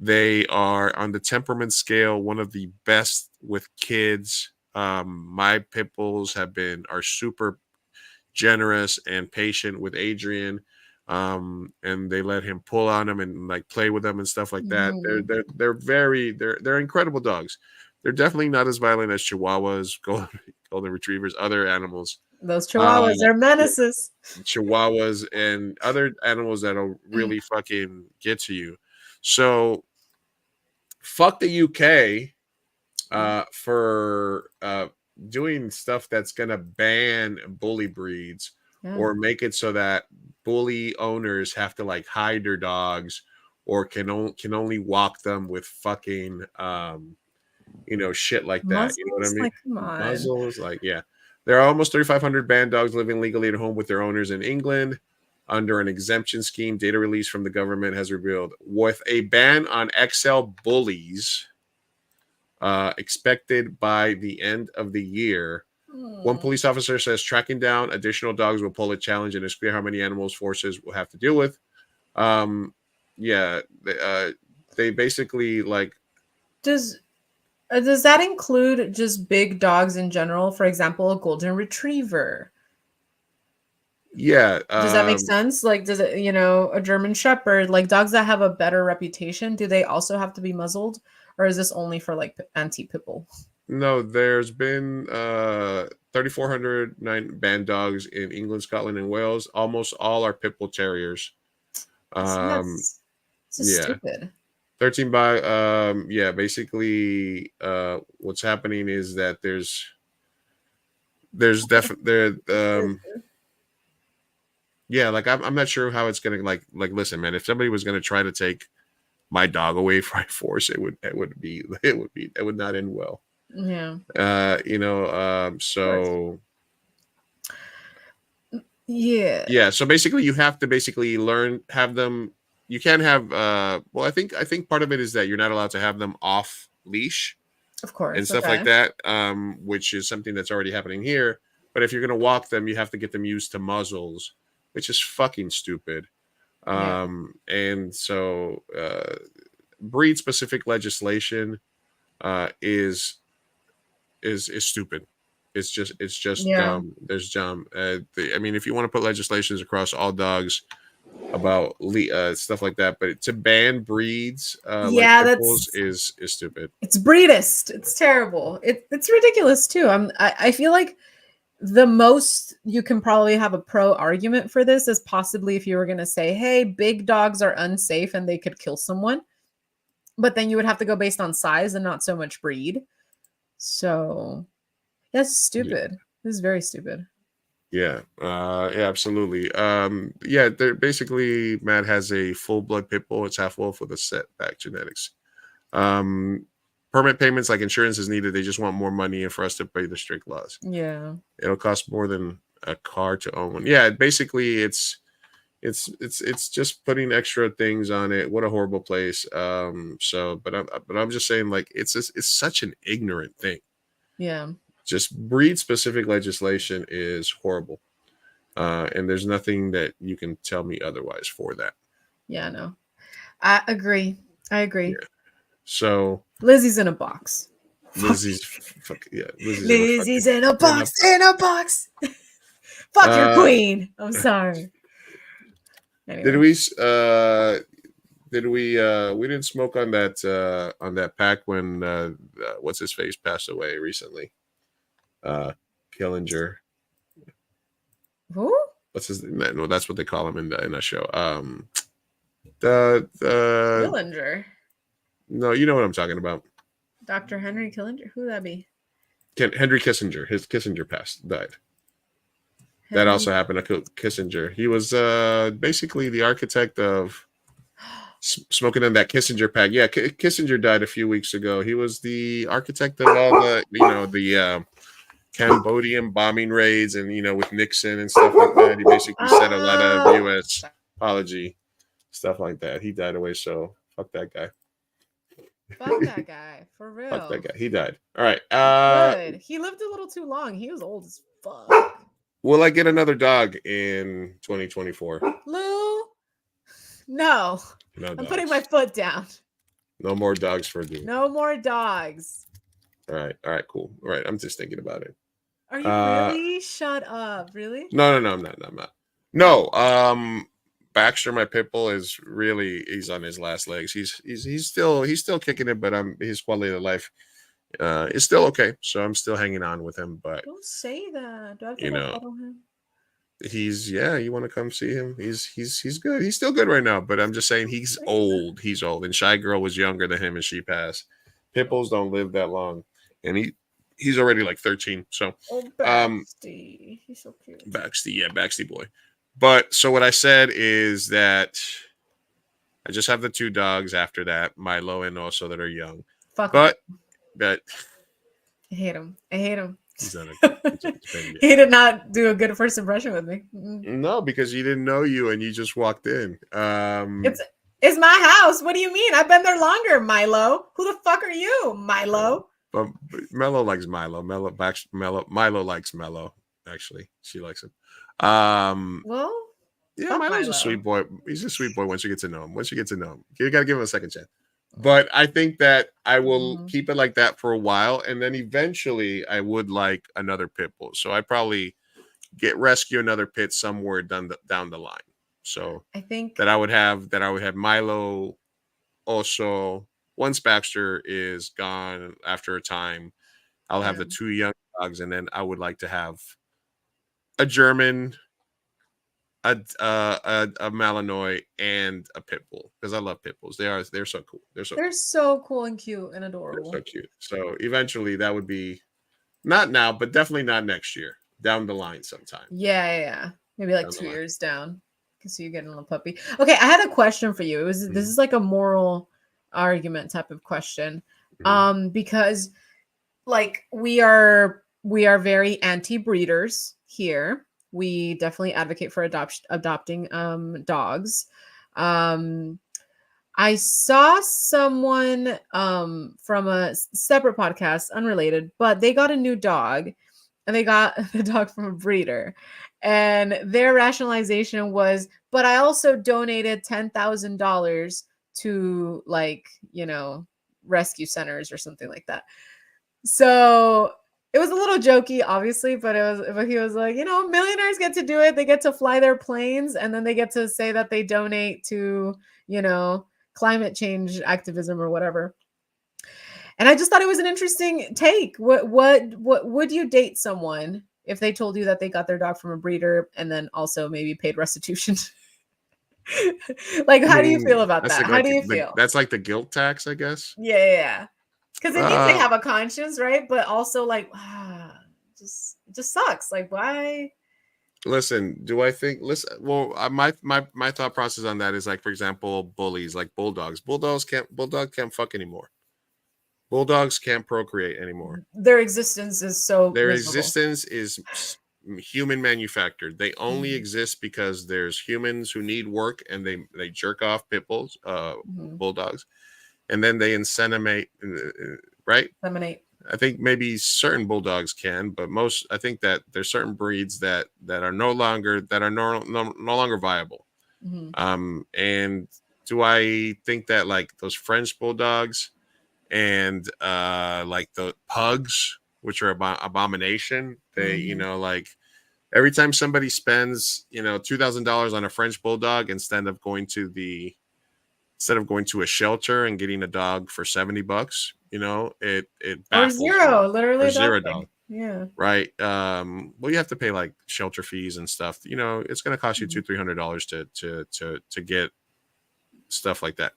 They are on the temperament scale, one of the best with kids. My pit bulls are super generous and patient with Adrian. And they let him pull on them and like play with them and stuff like that. They're incredible dogs. They're definitely not as violent as Chihuahuas, golden retrievers, other animals. Those Chihuahuas are menaces. Chihuahuas and other animals that'll really fucking get to you. So fuck the UK for doing stuff that's gonna ban bully breeds or make it so that bully owners have to like hide their dogs or can only walk them with fucking shit like that. You know what I Muzzles? mean? Like, come on. Muzzles, like, yeah. There are almost 3,500 banned dogs living legally at home with their owners in England under an exemption scheme. Data released from the government has revealed, with a ban on XL bullies expected by the end of the year. One police officer says tracking down additional dogs will pull a challenge, and it's clear how many animals forces will have to deal with. They basically like. Does that include just big dogs in general? For example, a golden retriever. Yeah. Does that make sense? Like, does it, a German Shepherd, like dogs that have a better reputation, do they also have to be muzzled, or is this only for like anti-pit bull? No, there's been 3,409 banned dogs in England, Scotland, and Wales. Almost all are pit bull terriers. That's stupid. 13 by basically what's happening is that there's definitely like I'm not sure how it's gonna like listen, man, if somebody was gonna try to take my dog away by force, it would not end well. Yeah. So yeah. So basically you have to have them. You can't have I think part of it is that you're not allowed to have them off leash, of course, and stuff like that, which is something that's already happening here. But if you're going to walk them, you have to get them used to muzzles, which is fucking stupid. And so breed specific legislation is stupid. It's just dumb. There's dumb. If you want to put legislations across all dogs about stuff like that, but to ban breeds is stupid. It's breedist. It's terrible. It's ridiculous too. I feel like the most you can probably have a pro argument for this is possibly if you were going to say, hey, big dogs are unsafe and they could kill someone, but then you would have to go based on size and not so much breed. So that's stupid. This is very stupid. Yeah, absolutely. They're basically, Matt has a full blood pit bull. It's half wolf with a setback genetics. Permit payments like insurance is needed. They just want more money and for us to pay the strict laws. Yeah, it'll cost more than a car to own one. Yeah, basically, it's just putting extra things on it. What a horrible place. But I'm just saying, like, it's such an ignorant thing. Yeah. Just breed specific legislation is horrible. And there's nothing that you can tell me otherwise for that. Yeah, no. I agree. Yeah. So Lizzie's in a box. Lizzie's in a box. Fuck your queen. I'm sorry. Anyway. We didn't smoke on that pack when what's his face passed away recently. Killinger. Who? What's his name? No, that's what they call him in that show. Killinger. No, you know what I'm talking about. Dr. Henry Killinger? Who would that be? Henry Kissinger. His Kissinger died. That also happened to Kissinger. He was basically the architect of smoking in that Kissinger pack. Yeah, Kissinger died a few weeks ago. He was the architect of all the Cambodian bombing raids and, with Nixon and stuff like that. He basically said a lot of U.S. apology, stuff like that. He died away, so fuck that guy. Fuck that guy, for real. Fuck that guy. He died. All right. Good. He lived a little too long. He was old as fuck. Will I get another dog in 2024? Lou? No. I'm putting my foot down. No more dogs for you. No more dogs. All right, cool. All right, I'm just thinking about it. Are you really? Shut up. Really? No, I'm not. No, Baxter, my pit bull, he's on his last legs. He's still kicking it, but his quality of life is still okay. So I'm still hanging on with him. But don't say that. Do I have to follow him? You want to come see him? He's good. He's still good right now. But I'm just saying he's old. He's old. And Shy Girl was younger than him, and she passed. Pit bulls don't live that long, and he's already like 13. So Baxty, he's so cute. Baxty boy. But so what I said is that I just have the two dogs after that, Milo and also that are young. Fuck. But But I hate him. I hate him. he's not a He did not do a good first impression with me. No, because he didn't know you and you just walked in. It's my house. What do you mean? I've been there longer, Milo. Who the fuck are you, Milo? But Mello likes Milo. Milo likes Mello. Actually, she likes him. Well, yeah, Milo's a sweet boy. He's a sweet boy once you get to know him. You got to give him a second chance. But I think that I will keep it like that for a while, and then eventually I would like another pit bull. So I probably rescue another pit somewhere down the line. So I think that I would have Milo. Also, once Baxter is gone after a time, I'll have the 2 young dogs, and then I would like to have a German, a Malinois, and a pit bull because I love pit bulls. They're so cool. They're so cool and cute and adorable. They're so cute. So eventually, that would be not now, but definitely not next year. Down the line, sometime. Yeah. Maybe like 2 years down. Because you're getting a little puppy. Okay, I had a question for you. This is like a moral argument type of question. Because like we are very anti-breeders here. We definitely advocate for adopting dogs. I saw someone from a separate podcast, unrelated, but they got a new dog, and they got the dog from a breeder. And their rationalization was, but I also donated $10,000 to rescue centers or something like that. So it was a little jokey, obviously, but he was like, millionaires get to do it. They get to fly their planes, and then they get to say that they donate to, climate change activism or whatever. And I just thought it was an interesting take. What would you date someone if they told you that they got their dog from a breeder and then also maybe paid restitution? How do you feel about that? How do you feel? That's like the guilt tax, I guess. Yeah. Because it means they have a conscience, right? But also just sucks. Like, why? Listen, well, my thought process on that is like, for example, bullies, like bulldogs. Bulldogs can't fuck anymore. Bulldogs can't procreate anymore. Their existence is so Their miserable. existence is human manufactured. They only exist because there's humans who need work, and they jerk off pit bulls, bulldogs, and then they inseminate, right? Inseminate. I think maybe certain bulldogs can, but I think that there's certain breeds that are no longer viable. And do I think that like those French bulldogs and like the pugs, which are abomination, they like every time somebody spends $2,000 on a French bulldog instead of going to a shelter and getting a dog for $70, it or zero, literally or $0. Yeah. Right. Well, you have to pay like shelter fees and stuff. It's going to cost you $200-$300 to get stuff like that.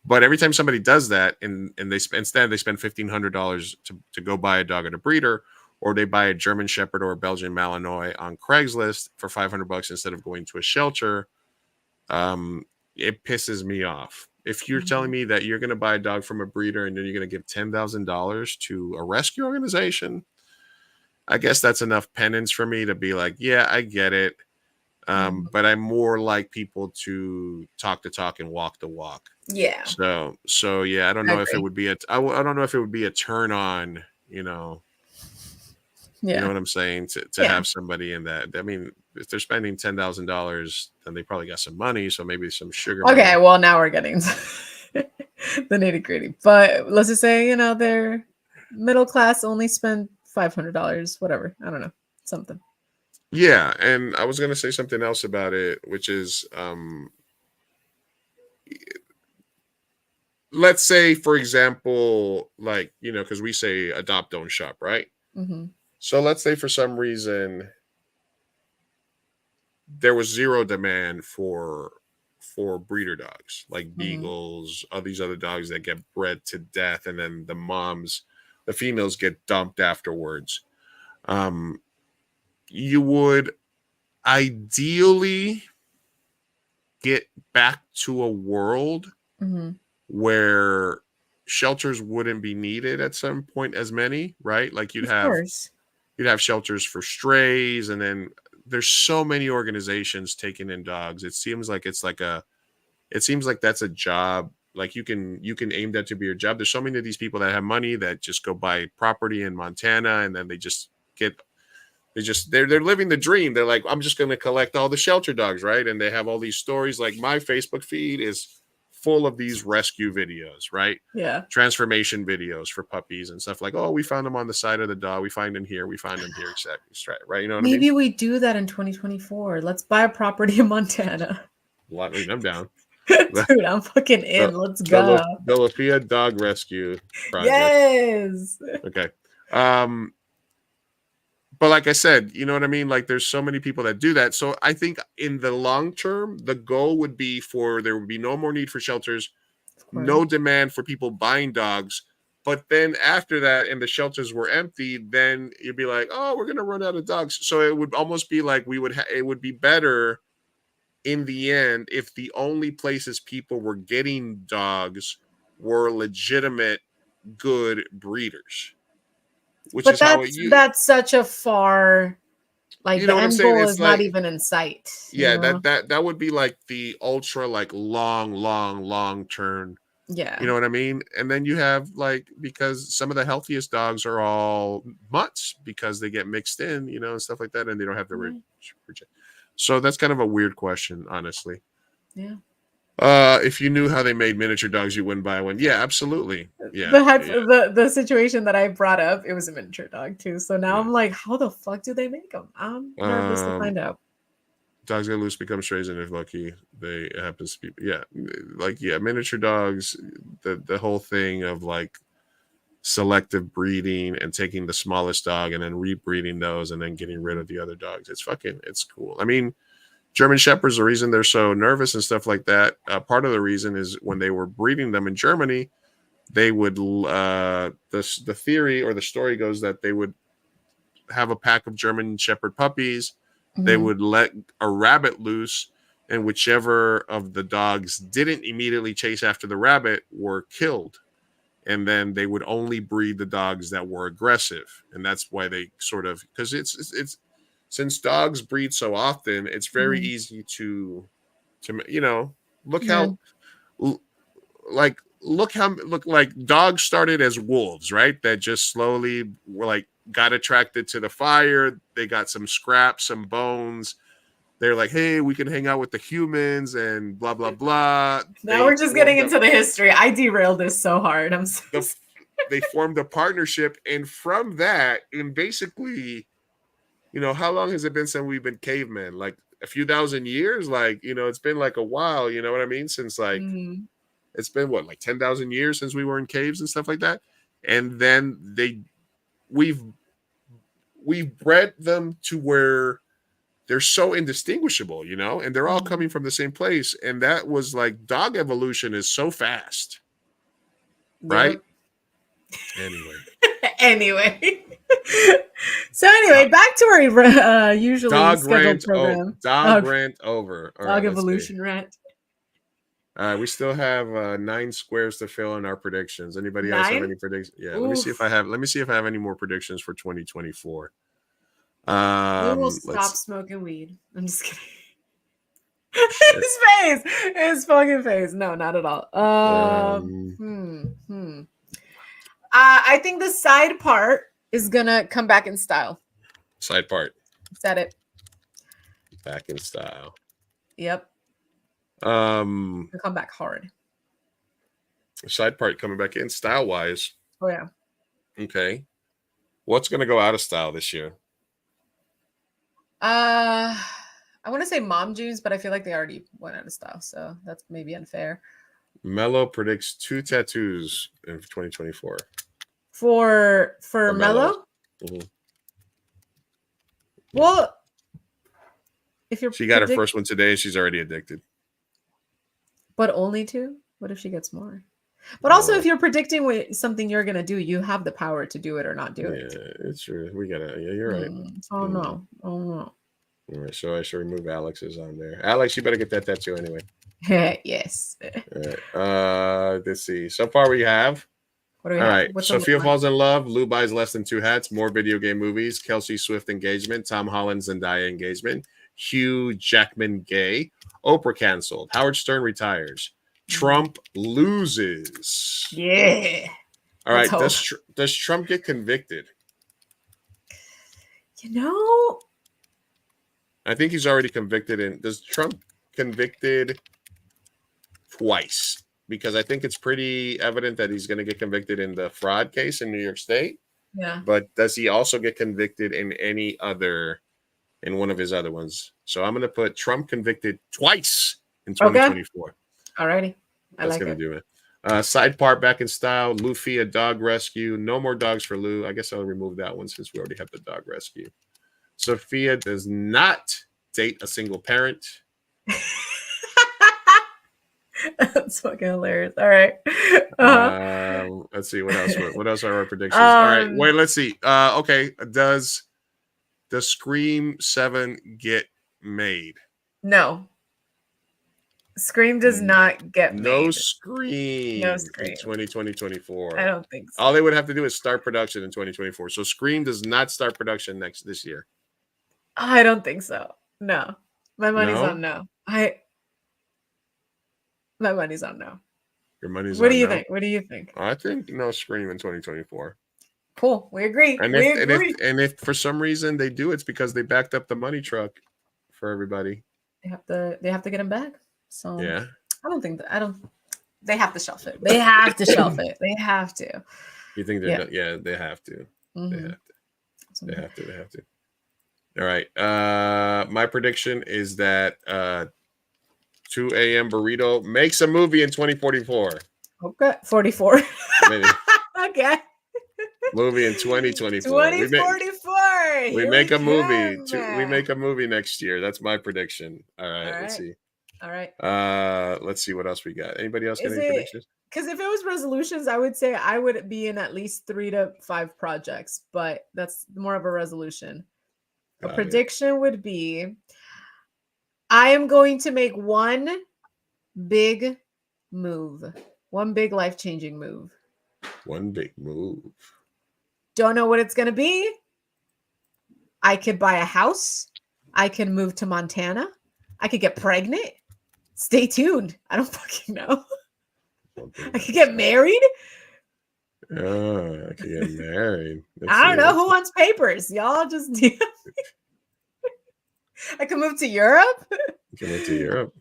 But every time somebody does that, and they spend $1,500 to go buy a dog at a breeder, or they buy a German Shepherd or a Belgian Malinois on Craigslist for $500 instead of going to a shelter, it pisses me off. If you're telling me that you're going to buy a dog from a breeder and then you're going to give $10,000 to a rescue organization, I guess that's enough penance for me to be like, yeah, I get it. But I more like people to talk the talk and walk the walk. Yeah. So yeah, I don't know if it would be I don't know if it would be a turn on, You know what I'm saying? To have somebody in that. I mean, if they're spending $10,000, then they probably got some money. So maybe some sugar. Okay, well now we're getting the nitty gritty. But let's just say, they're middle class, only spend $500, whatever. I don't know, something. Yeah, and I was gonna say something else about it, which is let's say, for example, like, because we say adopt, don't shop, right? Mm-hmm. So let's say for some reason there was zero demand for breeder dogs, like beagles, all these other dogs that get bred to death, and then the females get dumped afterwards. You would ideally get back to a world where shelters wouldn't be needed at some point as many, right? Like you'd Of have course. shelters for strays, and then there's so many organizations taking in dogs. It seems like that's a job. Like you can aim that to be your job. There's so many of these people that have money that just go buy property in Montana, and then they're living the dream. They're like, I'm just going to collect all the shelter dogs, right? And they have all these stories. Like my Facebook feed is full of these rescue videos, right? Yeah. Transformation videos for puppies and stuff like, oh, we found them on the side of the dog. We find them here. We find them here. Exactly. Right. You know what I mean? Maybe we do that in 2024. Let's buy a property in Montana. I'm down. Dude, I'm fucking in. Let's go. The Sofia Dog Rescue Project. Yes. Okay. But like I said, you know what I mean? Like there's so many people that do that. So I think in the long term, the goal would be there would be no more need for shelters, no demand for people buying dogs. But then after that, and the shelters were empty, then you'd be like, oh, we're going to run out of dogs. So it would almost be like it would be better in the end if the only places people were getting dogs were legitimate, good breeders. But that's such a far, like, the end goal is not even in sight. Yeah, that would be like the ultra, like long term. Yeah, you know what I mean. And then you have because some of the healthiest dogs are all mutts because they get mixed in, and stuff like that, and they don't have the So that's kind of a weird question, honestly. Yeah. If you knew how they made miniature dogs, you wouldn't buy one. Yeah, absolutely. Yeah. The situation that I brought up, it was a miniature dog too. So now I'm like, how the fuck do they make them? I'm nervous to find out. Dogs get loose, become strays, and if lucky, they happen to be miniature dogs. The whole thing of selective breeding and taking the smallest dog and then rebreeding those and then getting rid of the other dogs. It's cool. I mean, German Shepherds, the reason they're so nervous and stuff like that, part of the reason is when they were breeding them in Germany, they would, the theory or the story goes that they would have a pack of German Shepherd puppies. Mm-hmm. They would let a rabbit loose, and whichever of the dogs didn't immediately chase after the rabbit were killed. And then they would only breed the dogs that were aggressive. And that's why they because it's since dogs breed so often, it's very easy to look like dogs started as wolves, right? That just slowly were got attracted to the fire. They got some scraps, some bones. They're like, hey, we can hang out with the humans and blah, blah, blah. Now we're just getting into the history. I derailed this so hard. I'm so They formed a partnership. And from that, and basically, how long has it been since we've been cavemen? Like a few thousand years? It's been a while, you know what I mean? Since it's been 10,000 years since we were in caves and stuff like that. And then we've bred them to where they're so indistinguishable, and they're all coming from the same place. And that was dog evolution is so fast, right? Anyway. So back to our usually scheduled program. Dog rant over. All dog evolution rant. We still have 9 squares to fill in our predictions. Anybody else have any predictions? Yeah, let me see if I have any more predictions for 2024. We will stop smoking weed. I'm just kidding. His fucking face. No, not at all. I think the side part is gonna come back in style. Side part. Said it. Back in style. Yep. Come back hard. Side part coming back in style wise. Oh yeah. Okay. What's gonna go out of style this year? I want to say mom jeans, but I feel like they already went out of style, so that's maybe unfair. Mello predicts 2 tattoos in 2024. For Mello? Mm-hmm. Well, if you're she got her first one today, she's already addicted. But only 2? What if she gets more? But also, if you're predicting something you're gonna do, you have the power to do it or not do it. Yeah, it's true. We gotta. Yeah, you're right. Oh no. All right, so I should remove Alex's on there. Alex, you better get that tattoo anyway. Yes. All right. Let's see. So far, we have What do we All have? right. What's the Sophia one? falls in love. Lou buys less than 2 hats. More video game movies. Kelsey Swift engagement. Tom Holland Zendaya engagement. Hugh Jackman gay. Oprah canceled. Howard Stern retires. Trump loses. Yeah. All Let's right. hope. Does Trump get convicted? You know, I think he's already convicted. And does Trump convicted twice? Because I think it's pretty evident that he's going to get convicted in the fraud case in New York State. yeah. But does he also get convicted in one of his other ones? So I'm going to put Trump convicted twice in 2024. Alrighty. I That's like going it. to do it. Side part back in style. Luffy, a dog rescue. No more dogs for Lou. I guess I'll remove that one since we already have the dog rescue. Sophia does not date a single parent. That's fucking hilarious. All right. Let's see what else. What else are our predictions? All right. Wait. Let's see. Okay. Does Scream 7 get made? No. Scream does not get made. No Scream. No Scream. In 2024. I don't think so. All they would have to do is start production in 2024. So Scream does not start production this year. I don't think so. No. My money's No? on no. My money's on no. Your money's What on do you no? think? What do you think? I think no Scream in 2024. Cool. We agree. And We agree. if for some reason they do, it's because they backed up the money truck for everybody. They have to get him back. So Yeah. they have to shelf it. They have to shelf it. They have to. You think they're not, yeah, they have to. Mhm. They have to. All right. My prediction is that 2 a.m. Burrito makes a movie in 2044. Okay. 44. Maybe. Okay. Movie in 2024. 2044. We make a movie. We make a movie next year. That's my prediction. All right. Let's see. All right. Let's see what else we got. Anybody else got any predictions? Because if it was resolutions, I would say I would be in at least 3 to 5 projects, but that's more of a resolution. A prediction would be I am going to make one big move, one big life-changing move. One big move. Don't know what it's going to be. I could buy a house. I can move to Montana. I could get pregnant. Stay tuned. I don't fucking know. I could get married. Oh, I could get married. I don't know who wants papers. Y'all just I could move to Europe. You can move to Europe.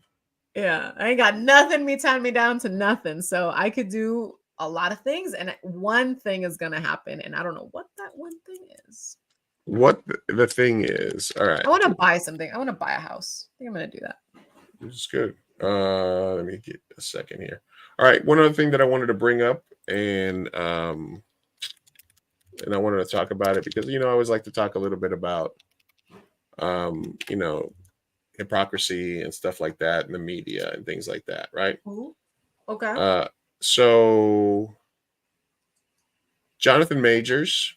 Yeah, I ain't got nothing me tying me down to nothing. So I could do a lot of things, and one thing is gonna happen, and I don't know what that one thing is. What the thing is? All right. I want to buy something. I want to buy a house. I think I'm gonna do that. This is good. Let me get a second here. All right. One other thing that I wanted to bring up, and I wanted to talk about it because I always like to talk a little bit about hypocrisy and stuff like that in the media and things like that, right? Ooh. Okay. So Jonathan Majors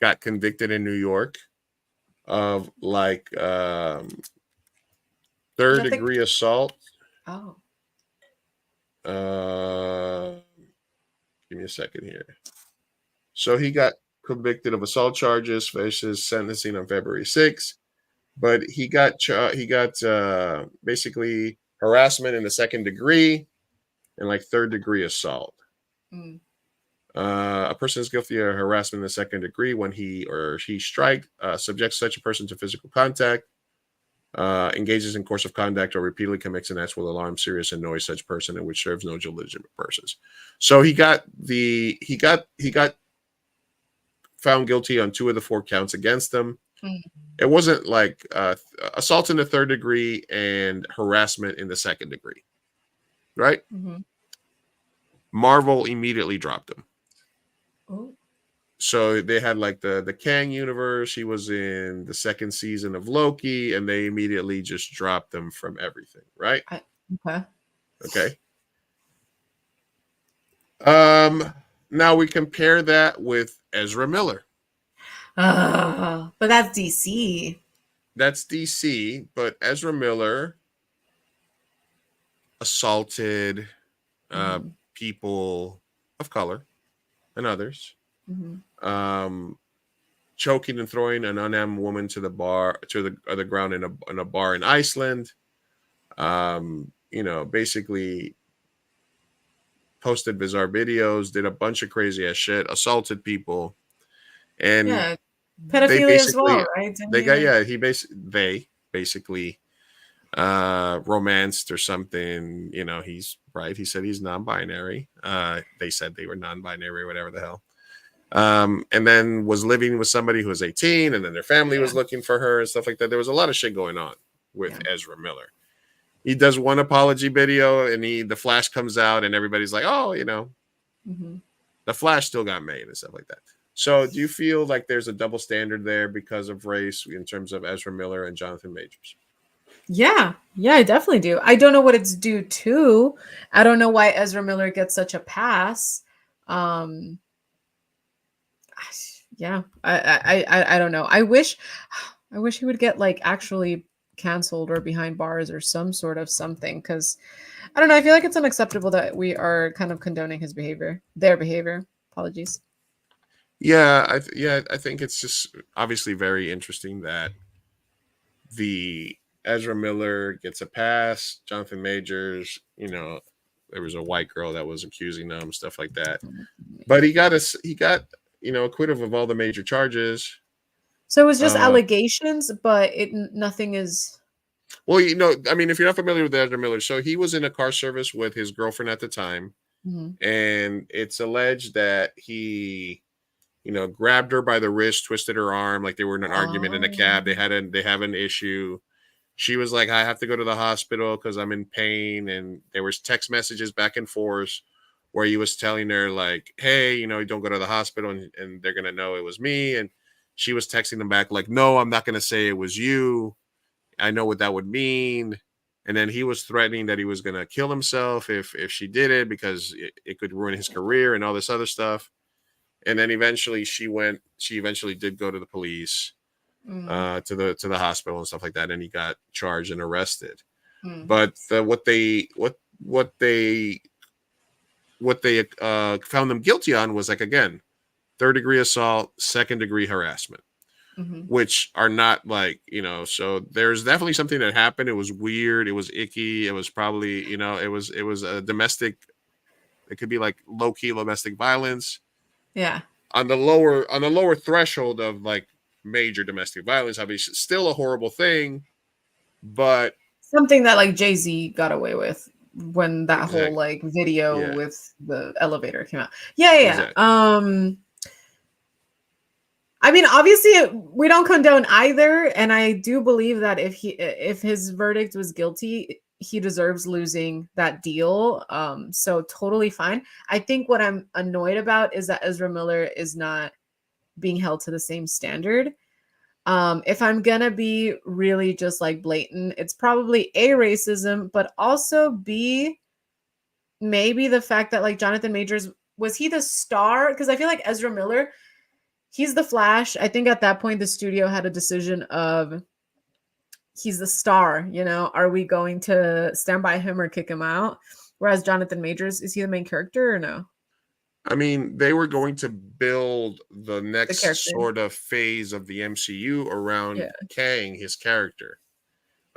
got convicted in New York of third degree assault. Oh. Give me a second here. So he got convicted of assault charges, faces sentencing on February 6th, but he got basically harassment in the second degree and third degree assault. A person is guilty of harassment in the second degree when he or she subjects such a person to physical contact, engages in course of conduct, or repeatedly commits an act will alarm, serious annoys such person and which serves no legitimate purposes. So he got found guilty on 2 of the 4 counts against him. It wasn't assault in the third degree and harassment in the second degree, right? Marvel immediately dropped him. Oh. So they had the Kang universe. He was in the 2nd season of Loki, and they immediately just dropped him from everything, right? Okay. Now we compare that with Ezra Miller. But that's DC. That's DC, but Ezra Miller assaulted people of color and others. Mm-hmm. Choking and throwing an unarmed woman to the ground in a bar in Iceland. Basically posted bizarre videos, did a bunch of crazy ass shit, assaulted people, and Yeah, they pedophilia as basically well, right? Didn't they he, got like- they basically romanced or something. He's right. He said he's non-binary. They said they were non-binary, whatever the hell. And then was living with somebody who was 18, and then their family was looking for her and stuff like that. There was a lot of shit going on with Ezra Miller. He does one apology video, and the Flash comes out, and everybody's like, "Oh, Mm-hmm. the Flash still got made," and stuff like that. So, do you feel like there's a double standard there because of race in terms of Ezra Miller and Jonathan Majors? Yeah, I definitely do. I don't know what it's due to. I don't know why Ezra Miller gets such a pass. Yeah, I don't know. I wish he would get like actually canceled or behind bars or some sort of something, because I don't know. I feel like it's unacceptable that we are kind of condoning their behavior. Apologies. Yeah, I think it's just obviously very interesting that the Ezra Miller gets a pass. Jonathan Majors, there was a white girl that was accusing them, stuff like that. But he got acquitted of all the major charges. So it was just allegations, but nothing is. Well, I mean, if you're not familiar with Ezra Miller, so he was in a car service with his girlfriend at the time, and it's alleged that he, grabbed her by the wrist, twisted her arm, like they were in an argument in a cab. They have an issue. She was like, "I have to go to the hospital because I'm in pain," and there was text messages back and forth where he was telling her like, "Hey, don't go to the hospital, and they're gonna know it was me," and she was texting them back like, "No, I'm not gonna say it was you. I know what that would mean." And then he was threatening that he was going to kill himself if she did it because it could ruin his career and all this other stuff. And then eventually she eventually did go to the police, to the hospital and stuff like that. And he got charged and arrested. But what they found them guilty on was, like, again, 3rd-degree assault, 2nd-degree harassment. Which are not like, so there's definitely something that happened. It was weird. It was icky. It was probably, it was a domestic, it could be like low-key domestic violence. Yeah. On the lower threshold of like major domestic violence, obviously still a horrible thing, but something that like Jay-Z got away with when that Exactly. whole like video Yeah. with the elevator came out. Yeah. Exactly. I mean, obviously, we don't condone either, and I do believe that if his verdict was guilty, he deserves losing that deal. So totally fine. I think what I'm annoyed about is that Ezra Miller is not being held to the same standard. If I'm gonna be really just like blatant, it's probably A, racism, but also B, maybe the fact that like Jonathan Majors, was he the star? Because I feel like Ezra Miller, he's the Flash. I think at that point the studio had a decision of he's the star, are we going to stand by him or kick him out? Whereas Jonathan Majors, is he the main character or no? I mean, they were going to build the next character. sort of phase of the MCU around Kang, his character.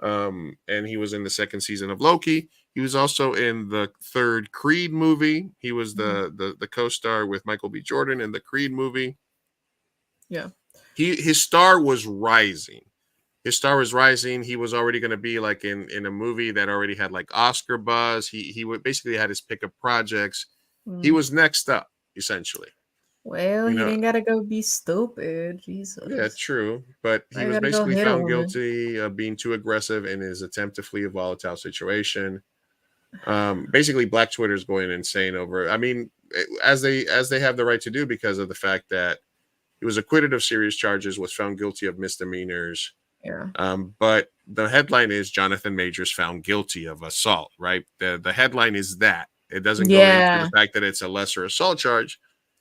And he was in the 2nd season of Loki. He was also in the 3rd Creed movie. He was the co-star with Michael B. Jordan in the Creed movie. Yeah. His star was rising. He was already going to be like in a movie that already had like Oscar buzz. He would basically had his pick of projects. He was next up, essentially. Well, you didn't gotta go be stupid. Jesus. Yeah, true. But he was basically found guilty of being too aggressive in his attempt to flee a volatile situation. Basically, Black Twitter's going insane over it. I mean, as they have the right to do, because of the fact that he was acquitted of serious charges, was found guilty of misdemeanors. Yeah. But the headline is Jonathan Majors found guilty of assault, right? The headline is that. It doesn't go into the fact that it's a lesser assault charge.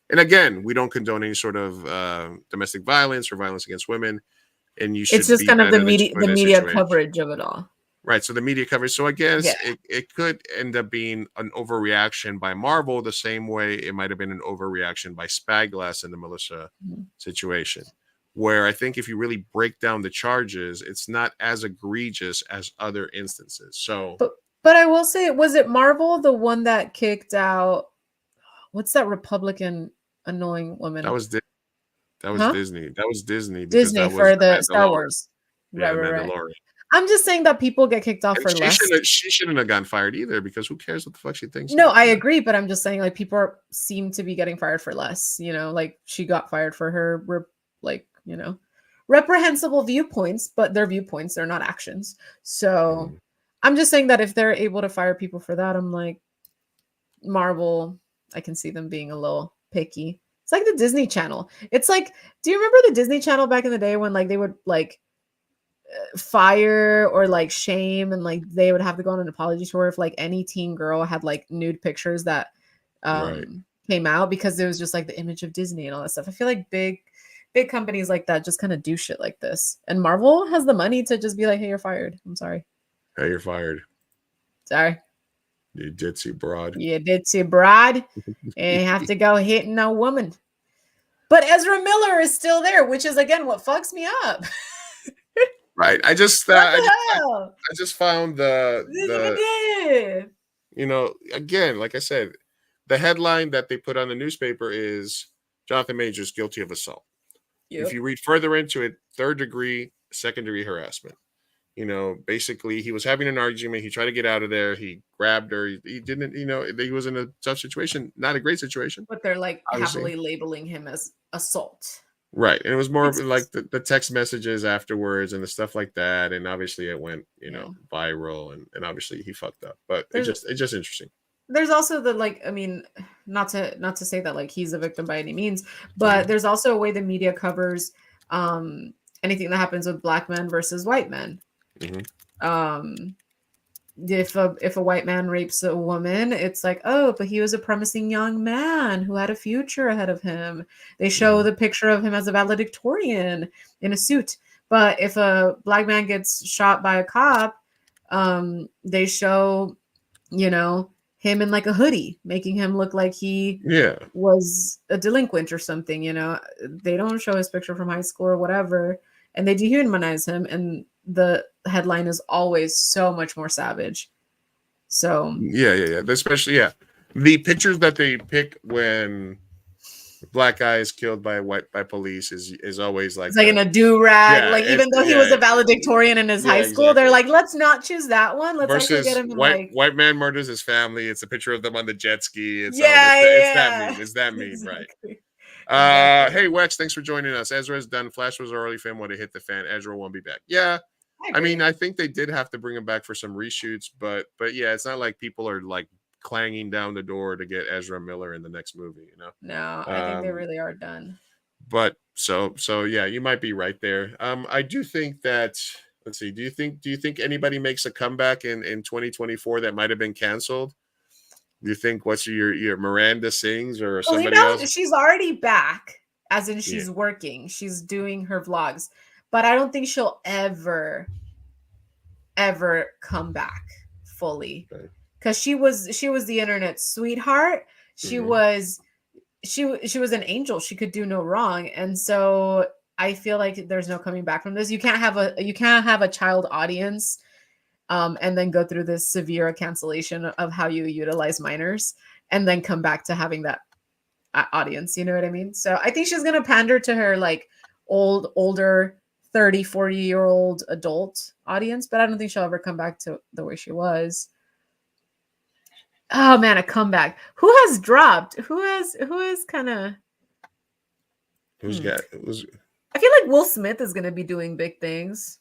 And again, we don't condone any sort of domestic violence or violence against women. And you should. It's just kind of the media coverage of it all. Right. So the media coverage. So I guess Yeah. it could end up being an overreaction by Marvel the same way it might have been an overreaction by Spyglass in the Melissa situation. Where I think if you really break down the charges, it's not as egregious as other instances. So But I will say, was it Marvel, the one that kicked out, what's that Republican annoying woman? that was that was Huh? Disney. That was Disney because Disney that was for the Star Mandalorian. Wars. Yeah, Right. Mandalorian. I'm just saying that people get kicked off And for less. she shouldn't have gotten fired either because who cares what the fuck she thinks? No, I agree, but I'm just saying like people seem to be getting fired for less. You know, like she got fired for her reprehensible viewpoints, but they're viewpoints, they're not actions. So I'm just saying that if they're able to fire people for that, I'm like, Marvel, I can see them being a little picky. It's like the Disney Channel. It's like, do you remember the Disney Channel back in the day when like they would like fire or like shame and like they would have to go on an apology tour if like any teen girl had like nude pictures that came out because it was just like the image of Disney and all that stuff. I feel like big companies like that just kind of do shit like this. And Marvel has the money to just be like, hey, you're fired. I'm sorry. Hey, you're fired. Sorry. You ditzy broad. You ditzy broad. And you have to go hitting a woman. But Ezra Miller is still there, which is again what fucks me up. Right. I just found the again, like I said, the headline that they put on the newspaper is Jonathan Majors guilty of assault. If you read further into it, 3rd degree, 2nd degree harassment. Basically he was having an argument. He tried to get out of there. He grabbed her. He didn't, he was in a tough situation, not a great situation. But they're like obviously happily labeling him as assault. Right. And it was more of like the text messages afterwards and the stuff like that. And obviously it went, viral and obviously he fucked up. But it's just interesting. There's also the like, I mean, not to say that like he's a victim by any means, but there's also a way the media covers anything that happens with black men versus white men. If a white man rapes a woman, it's like, oh, but he was a promising young man who had a future ahead of him. They show the picture of him as a valedictorian in a suit. But if a black man gets shot by a cop, they show, him in like a hoodie, making him look like he was a delinquent or something. They don't show his picture from high school or whatever, and they dehumanize him. And the headline is always so much more savage. So especially the pictures that they pick when black guy is killed by police is always like it's like in a do-rag, even though he was a valedictorian in his high school, they're like, let's not choose that one. Let's actually get him in white man murders his family. It's a picture of them on the jet ski. It's that meme, exactly. Right? Hey Wex, thanks for joining us. Ezra's done. Flash was early for him when it hit the fan. Ezra won't be back. I mean, I think they did have to bring him back for some reshoots, but it's not like people are like clanging down the door to get Ezra Miller in the next movie, No, I think they really are done. But so you might be right there. I do think that, let's see, do you think anybody makes a comeback in 2024 that might have been canceled? Do you think what's your Miranda Sings or somebody else? She's already back, as in she's working. She's doing her vlogs. But I don't think she'll ever come back fully, because she was the internet sweetheart. She was an angel. She could do no wrong, and so I feel like there's no coming back from this. You can't have a child audience, and then go through this severe cancellation of how you utilize minors, and then come back to having that audience. You know what I mean? So I think she's gonna pander to her like older 30, 40-year-old adult audience, but I don't think she'll ever come back to the way she was. Oh man, a comeback. Who has dropped? Who is kind of who's got who's I feel like Will Smith is gonna be doing big things.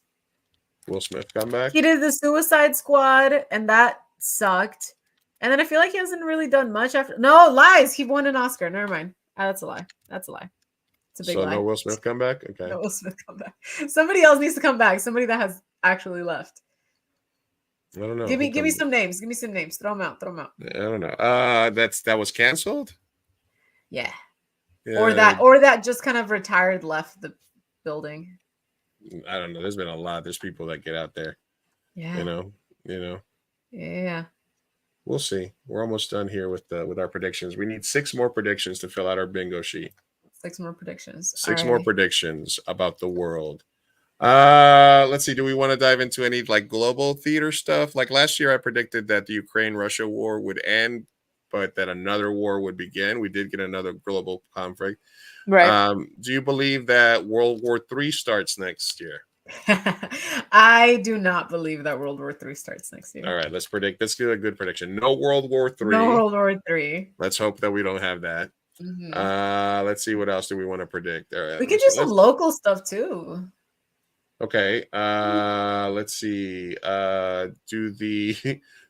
Will Smith come back? He did the Suicide Squad and that sucked. And then I feel like he hasn't really done much after. No, lies. He won an Oscar. Never mind. That's a lie. It's a big lie. No Will Smith come back? Okay. No Will Smith come back. Somebody else needs to come back. Somebody that has actually left. I don't know. Give me some names. Give me some names. Throw them out. I don't know. That was canceled? Yeah. Or that just kind of retired, left the building. I don't know. There's been a lot. There's people that get out there. Yeah. You know. Yeah. We'll see. We're almost done here with our predictions. We need 6 more predictions to fill out our bingo sheet. 6 more predictions. 6 All more right. predictions about the world. Let's see. Do we want to dive into any like global theater stuff? Like last year, I predicted that the Ukraine-Russia war would end, but that another war would begin. We did get another global conflict. Right. Do you believe that World War III starts next year? I do not believe that World War III starts next year. All right, let's predict. Let's do a good prediction. No World War III. No World War III. Let's hope that we don't have that. Mm-hmm. Let's see what else do we want to predict. All right, We could do some local stuff too. Okay. Let's see.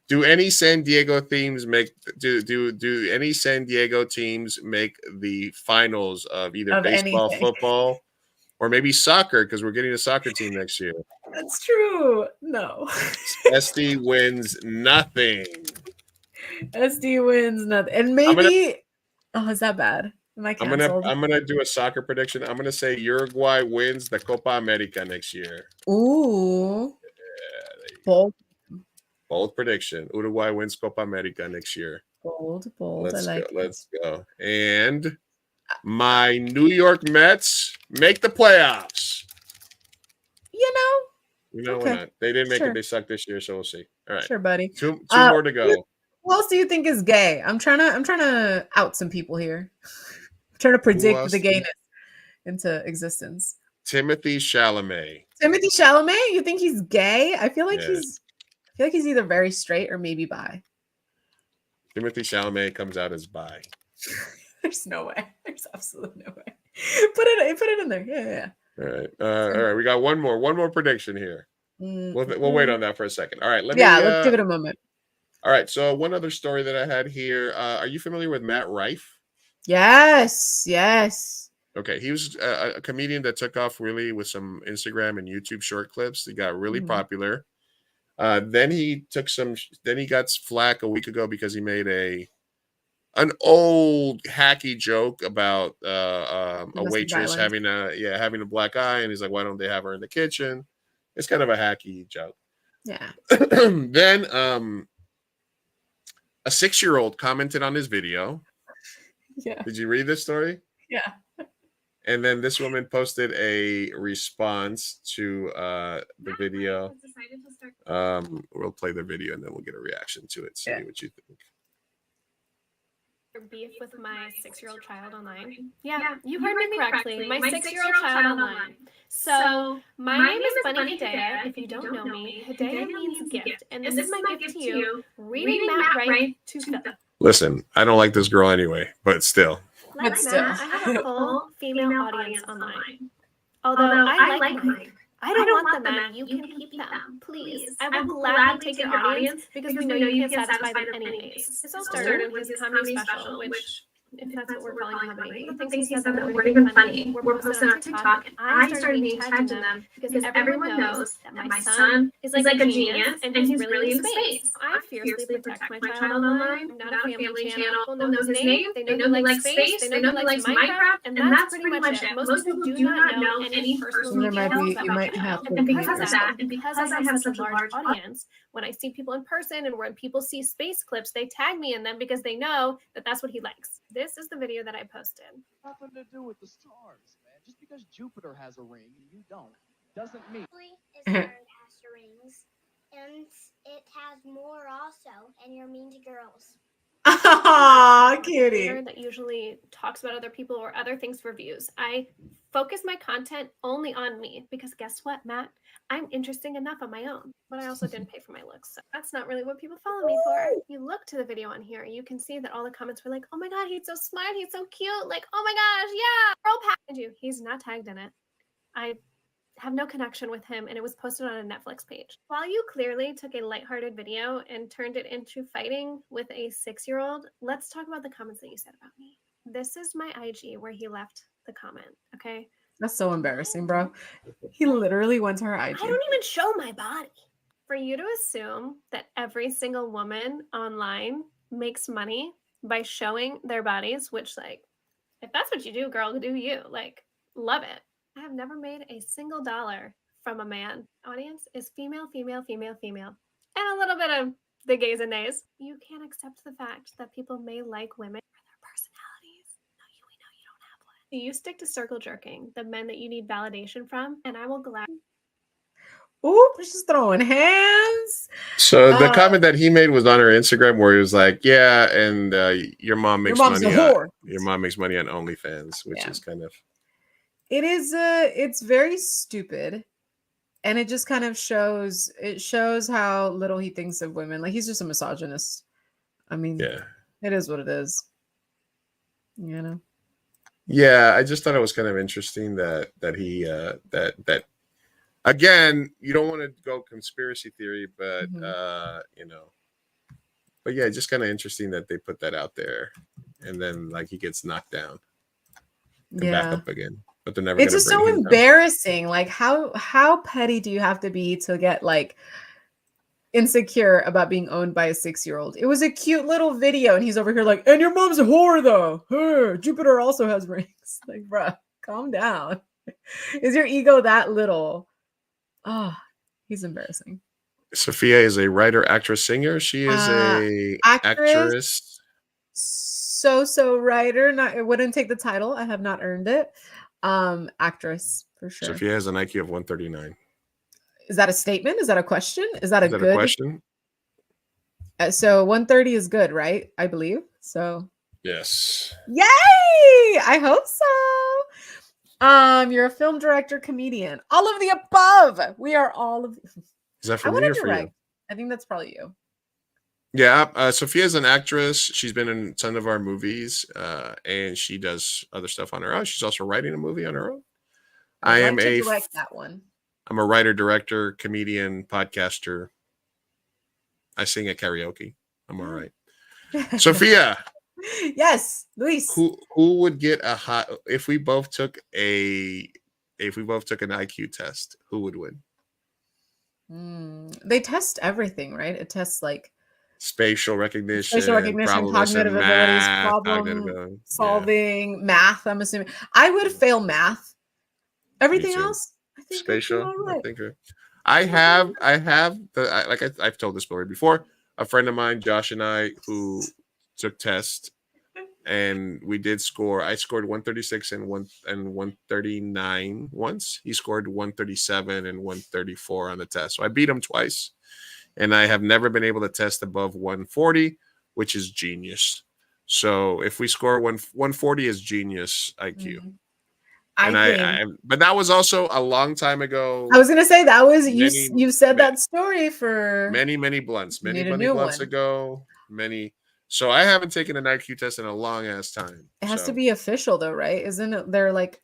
Do any San Diego teams make do any San Diego teams make the finals of either baseball, anything. football, or maybe soccer? Because we're getting a soccer team next year. That's true. No. SD wins nothing. SD wins nothing. And maybe oh, is that bad? Am I canceled? I'm gonna do a soccer prediction. I'm gonna say Uruguay wins the Copa America next year. Ooh. Yeah, bold prediction. Uruguay wins Copa America next year. Bold. Let's go. And my New York Mets make the playoffs. You know, why not? They didn't make it. They sucked this year, so we'll see. All right. Sure, buddy. Two more to go. Who else do you think is gay? I'm trying to out some people here. I'm trying to predict the gayness into existence. Timothy Chalamet. Timothy Chalamet? You think he's gay? I feel like he's either very straight or maybe bi. Timothy Chalamet comes out as bi. There's no way. There's absolutely no way. Put it in there. Yeah. All right. All right. We got one more prediction here. We'll wait on that for a second. All right. Let's give it a moment. All right. So one other story that I had here. Are you familiar with Matt Rife? Yes. Okay. He was a comedian that took off really with some Instagram and YouTube short clips. He got really popular. Then he got flack a week ago because he made an old hacky joke about a waitress having a black eye, and he's like, why don't they have her in the kitchen? It's kind of a hacky joke. Yeah. Then a 6-year-old commented on his video. Yeah. Did you read this story? Yeah. And then this woman posted a response to the video. We'll play the video and then we'll get a reaction to it. See what you think. Beef with my 6-year-old child online. Yeah, you heard me correctly. My 6-year-old child online. So my name is Bunny Hidayah. If you don't know me, Hidayah means gift, and this is my gift to you. Reading Matt Rife to Philip. Listen, I don't like this girl anyway, but still. Like Matt, I have a full female audience online. Although I like Mike. I don't want them, Matt. You can keep them. Please. I will gladly take your audience because we know you can't satisfy them anyways. This all started with his comedy special, which, if that's what we're calling comedy, he thinks he said that weren't even funny. We're posted on TikTok, and I started being tagged in them because everyone knows that my son is like a genius and he's really into space. I fiercely protect my child online. I'm not a family channel. People know his name. They know he likes space. They know he likes Minecraft, and that's pretty much it. Most people do not know any personal details about him. And because of that, and because I have such a large audience, when I see people in person and when people see space clips, they tag me in them because they know that that's what he likes. This is the video that I posted. Nothing to do with the stars, man. Just because Jupiter has a ring and you don't, doesn't mean. Earth has rings, and it has more also, and you're mean to girls. Ah, cutie. That usually talks about other people or other things for views. I focus my content only on me because guess what, Matt? I'm interesting enough on my own, but I also didn't pay for my looks. So that's not really what people follow me for. You look to the video on here, you can see that all the comments were like, oh my God, he's so smart. He's so cute. Like, oh my gosh, yeah, girl package you. He's not tagged in it. I have no connection with him, and it was posted on a Netflix page. While you clearly took a lighthearted video and turned it into fighting with a 6-year-old, let's talk about the comments that you said about me. This is my IG where he left the comment, okay? That's so embarrassing, bro. He literally went to her IG. I don't even show my body. For you to assume that every single woman online makes money by showing their bodies, which, like, if that's what you do, girl, do you. Like, love it. I have never made a single dollar from a man audience is female, female, female, female, and a little bit of the gays and nays. You can't accept the fact that people may like women for their personalities. No, we know you don't have one. You stick to circle jerking, the men that you need validation from, and I will gladly. Ooh, she's throwing hands. So the comment that he made was on her Instagram where he was like, "Yeah, and your mom makes money. Your mom makes money on OnlyFans," which is kind of. It is. It's very stupid, and it just kind of shows. It shows how little he thinks of women. Like he's just a misogynist. I mean, yeah, it is what it is. You know. Yeah, I just thought it was kind of interesting that he that. Again, you don't want to go conspiracy theory, but you know, but yeah, just kind of interesting that they put that out there, and then like he gets knocked down, and back up again. But they're never. It's just so embarrassing. Like how petty do you have to be to get like insecure about being owned by a 6-year-old? It was a cute little video, and he's over here like, and your mom's a whore though. Her Jupiter also has rings. Like, bruh, calm down. Is your ego that little? Oh, he's embarrassing. Sofia is a writer, actress, singer. She is a actress. So writer. Not, it wouldn't take the title. I have not earned it. Actress for sure. Sofia has an IQ of 139. Is that a statement? Is that a question? Is that a good question? So 130 is good, right? I believe so. Yes. Yay! I hope so. You're a film director, comedian, all of the above. We are all of. Is that for me or for you? I think that's probably you. Yeah, Sophia's an actress. She's been in some of our movies, and she does other stuff on her own. She's also writing a movie on her own. I'm a writer, director, comedian, podcaster. I sing at karaoke. I'm all right. Sofia. Yes, Luis. Who would get a hot if we both took an IQ test? Who would win? They test everything, right? It tests like spatial recognition, cognitive abilities, problem solving, math. I'm assuming I would fail math. Everything else, I think spatial. Right. I think I have I've told this story before. A friend of mine, Josh, and I, who took tests, and we did score. I scored 136 and 139 once. He scored 137 and 134 on the test. So I beat him twice, and I have never been able to test above 140, which is genius. So if we score 140 is genius IQ. But that was also a long time ago. I was gonna say that was you said that story for many blunts ago. So I haven't taken an IQ test in a long ass time. It has to be official though, right? Isn't it there like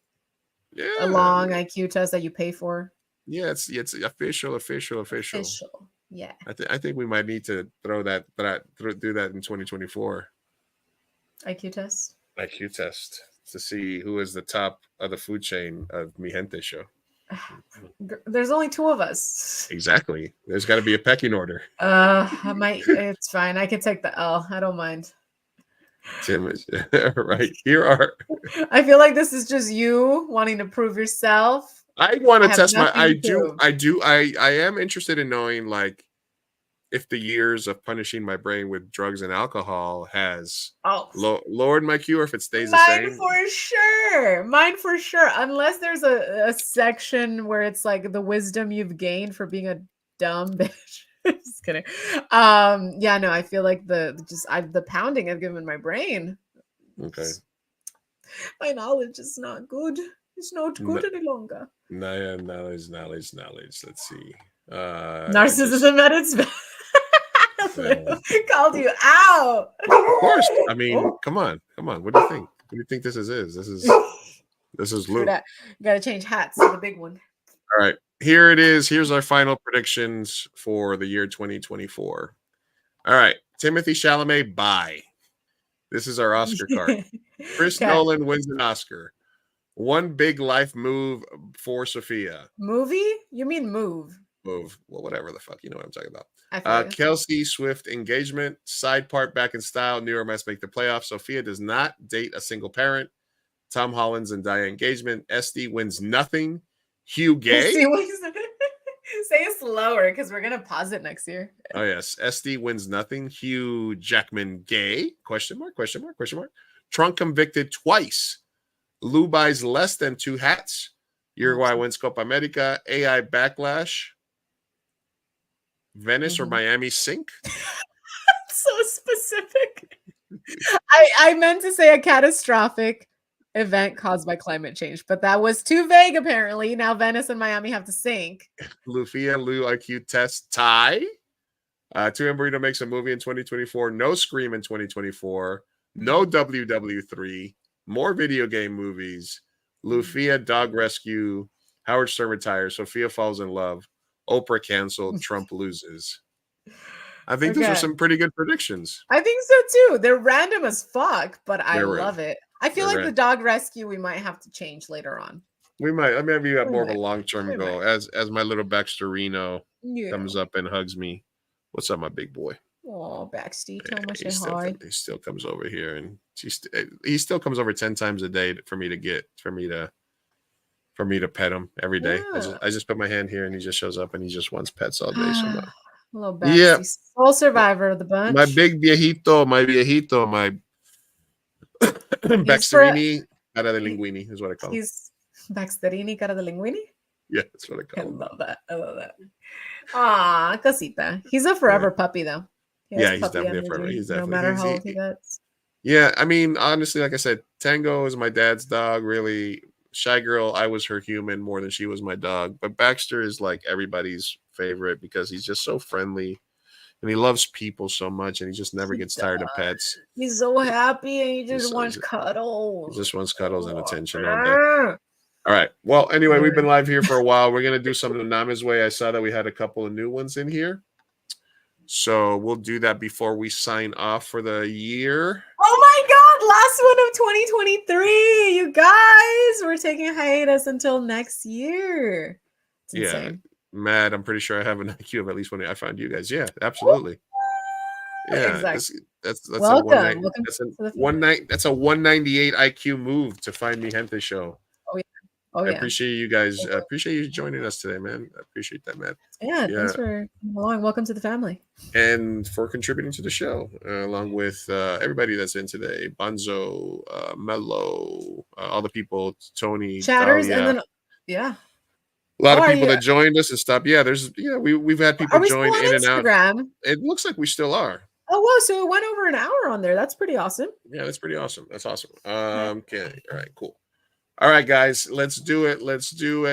a long IQ test that you pay for? Yeah, it's official. Yeah. I think we might need to do that in 2024. IQ test to see who is the top of the food chain of MiGenteShow. There's only 2 of us. Exactly. There's got to be a pecking order. It's fine. I can take the L. I don't mind. Tim, right here are. I feel like this is just you wanting to prove yourself. I want to test my. I am interested in knowing, like, if the years of punishing my brain with drugs and alcohol has lowered my IQ, or if it stays the same. Mine for sure. Unless there's a section where it's like the wisdom you've gained for being a dumb bitch. Just kidding. Yeah, no, I feel like the pounding I've given my brain. Okay. My knowledge is not good. It's not good any longer. Knowledge. Let's see. Narcissism at its best. Called you out. Of course. I mean, come on. What do you think? What do you think this is? This is Luke. You gotta change hats to the big one. All right. Here it is. Here's our final predictions for the year 2024. All right. Timothy Chalamet, bye. This is our Oscar card. Chris Nolan wins an Oscar. One big life move for Sofia. Movie? You mean move? Move. Well, whatever the fuck. You know what I'm talking about. Kelsey Swift engagement. Side part back in style. New York Mets make the playoffs. Sofia does not date a single parent. Tom Holland's and Zendaya engagement. Esty wins nothing. Hugh gay. say it slower because we're gonna pause it next year. Oh yes, SD wins nothing. Hugh Jackman gay? Question mark? Question mark? Question mark? Trump convicted twice. Lou buys less than 2 hats. Uruguay wins Copa America. AI backlash. Venice or Miami sink? So specific. I meant to say a catastrophic event caused by climate change, but that was too vague apparently. Now Venice and Miami have to sink. Lufia Lou IQ test tie. 2M Burrito makes a movie in 2024. No Scream in 2024. No WW3. More video game movies. Lufia dog rescue. Howard Stern retires. Sophia falls in love. Oprah canceled. Trump loses. I think those are some pretty good predictions. I think so too. They're random as fuck, but I love it. I feel like the dog rescue we might have to change later on. We might. I mean, you have more of a long-term goal. As my little Baxterino comes up and hugs me. What's up, my big boy? Oh, Baxty, tell me He still comes over here, and he still comes over 10 times a day for me to pet him every day. Yeah. I just put my hand here, and he just shows up, and he just wants pets all day. So Little Baxty, sole survivor of the bunch. My big viejito, my Baxterini cara de linguini is what I call him. He's Baxterini cara de linguini? Yeah, that's what I call him. I love that. I love that. Aw, cosita. He's a forever puppy, though. Yeah, he's definitely a forever. He's definitely, no matter how old he gets. Yeah, I mean, honestly, like I said, Tango is my dad's dog. Really, Shy Girl, I was her human more than she was my dog. But Baxter is like everybody's favorite because he's just so friendly and he loves people so much, and he just never gets tired of pets. He's so happy, and he just wants cuddles. He just wants cuddles and attention all day. All right. Well, anyway, we've been live here for a while. We're gonna do some of the Nama's Way. I saw that we had a couple of new ones in here. So we'll do that before we sign off for the year. Oh my God, last one of 2023. You guys, we're taking a hiatus until next year. It's insane. Matt, I'm pretty sure I have an IQ of at least when I found you guys. Yeah, absolutely. Yeah, exactly. That's welcome. That's a 198 IQ move to find MiGenteShow. Oh, I appreciate you guys. I appreciate you joining us today, man. I appreciate that, Matt. Yeah, thanks for coming along. Welcome to the family. And for contributing to the show, along with everybody that's in today. Bonzo, Mello, all the people, Tony, Chatters, Dahlia. and then, a lot of people that joined us and stuff. Yeah, we've had people join in and out. It looks like we still are. Oh, wow. So it went over an hour on there. That's pretty awesome. Yeah, that's pretty awesome. That's awesome. Okay. All right, cool. All right, guys, let's do it. Let's do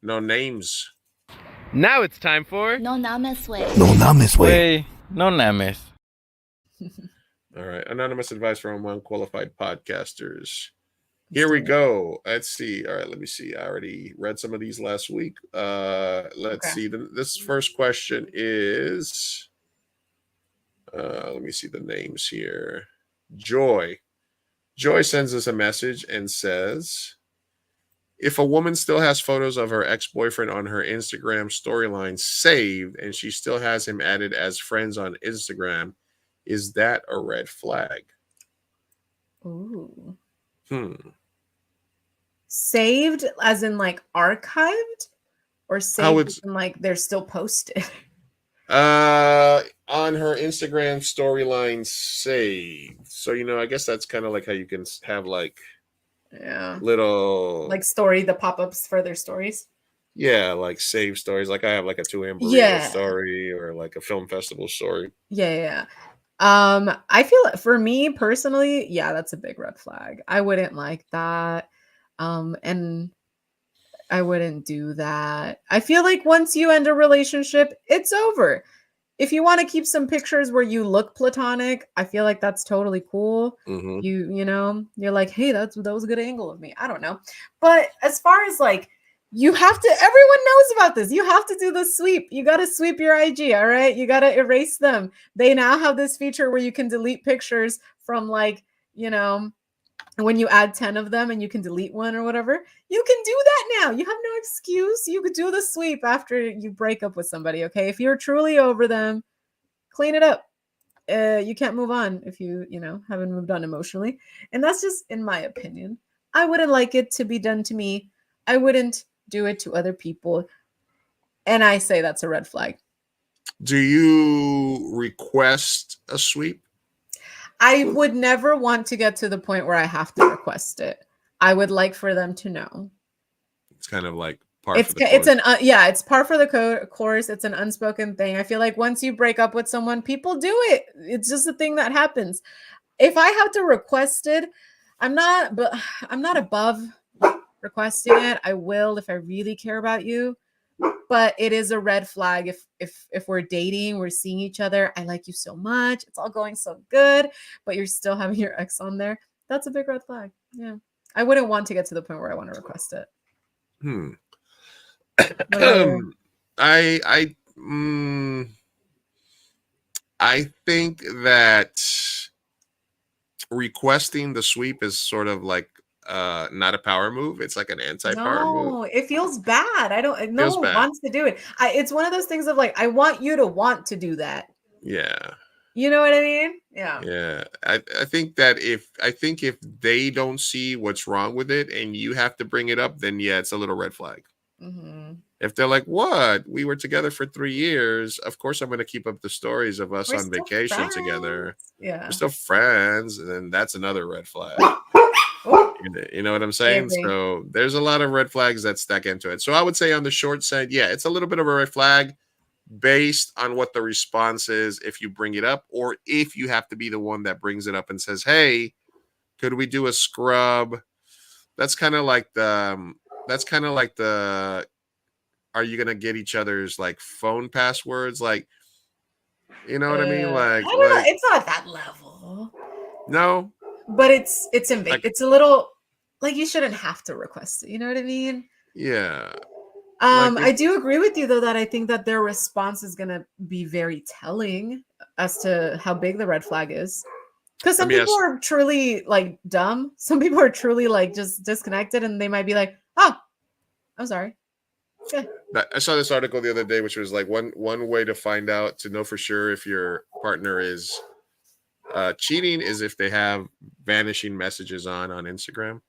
no names. Now it's time for No Names Way. No Names Way. No Names. All right, anonymous advice from unqualified podcasters. Here we go. Let's see. All right, let me see. I already read some of these last week. Let's see. This first question is, let me see the names here. Joy sends us a message and says, if a woman still has photos of her ex-boyfriend on her Instagram storyline saved and she still has him added as friends on Instagram, is that a red flag? Ooh. Saved as in like archived, or saved as in like they're still posted? On her Instagram storyline saved. So, I guess that's kind of like how you can have like little like the pop-ups for their stories. Yeah, like save stories. Like I have like a 2AM burrito story or like a film festival story. Yeah. I feel for me personally, that's a big red flag. I wouldn't like that. And I wouldn't do that. I feel like once you end a relationship, it's over. If you want to keep some pictures where you look platonic, I feel like that's totally cool. Mm-hmm. You're like, hey, that was a good angle of me. I don't know. But as far as like, everyone knows about this. You have to do the sweep. You got to sweep your IG. All right. You got to erase them. They now have this feature where you can delete pictures from like, when you add 10 of them and you can delete one or whatever, you can do that now. You have no excuse. You could do the sweep after you break up with somebody. Okay. If you're truly over them, clean it up. You can't move on if you haven't moved on emotionally. And that's just in my opinion. I wouldn't like it to be done to me. I wouldn't do it to other people. And I say that's a red flag. Do you request a sweep? I would never want to get to the point where I have to request it. I would like for them to know. It's kind of like par It's for the course. it's par for the course. It's an unspoken thing. I feel like once you break up with someone, people do it. It's just a thing that happens. If I have to request it, I'm not above requesting it. I will if I really care about you. But it is a red flag if we're dating, we're seeing each other. I like you so much. It's all going so good, but you're still having your ex on there. That's a big red flag. Yeah. I wouldn't want to get to the point where I want to request it. I think that requesting the sweep is sort of like not a power move. It's like an anti-power move. No, it feels bad. No one wants to do it. It's one of those things of like, I want you to want to do that. Yeah. You know what I mean? Yeah. Yeah. I think that if they don't see what's wrong with it and you have to bring it up, then yeah, it's a little red flag. Mm-hmm. If they're like, what? We were together for 3 years. Of course, I'm going to keep up the stories of us on vacation together. Yeah. We're still friends. And then that's another red flag. You know what I'm saying? So there's a lot of red flags that stack into it. So I would say on the short side, yeah, it's a little bit of a red flag based on what the response is if you bring it up, or if you have to be the one that brings it up and says, hey, could we do a scrub? That's kind of like the are you gonna get each other's like phone passwords? Like, you know what I mean? Like, I don't know. It's not that level. No. But it's it's a little like you shouldn't have to request it. You know what I mean? Yeah. I do agree with you though that I think that their response is gonna be very telling as to how big the red flag is. Because some people are truly like dumb. Some people are truly like just disconnected, and they might be like, "Oh, I'm sorry." Okay. I saw this article the other day, which was like one way to find out to know for sure if your partner is cheating is if they have vanishing messages on Instagram.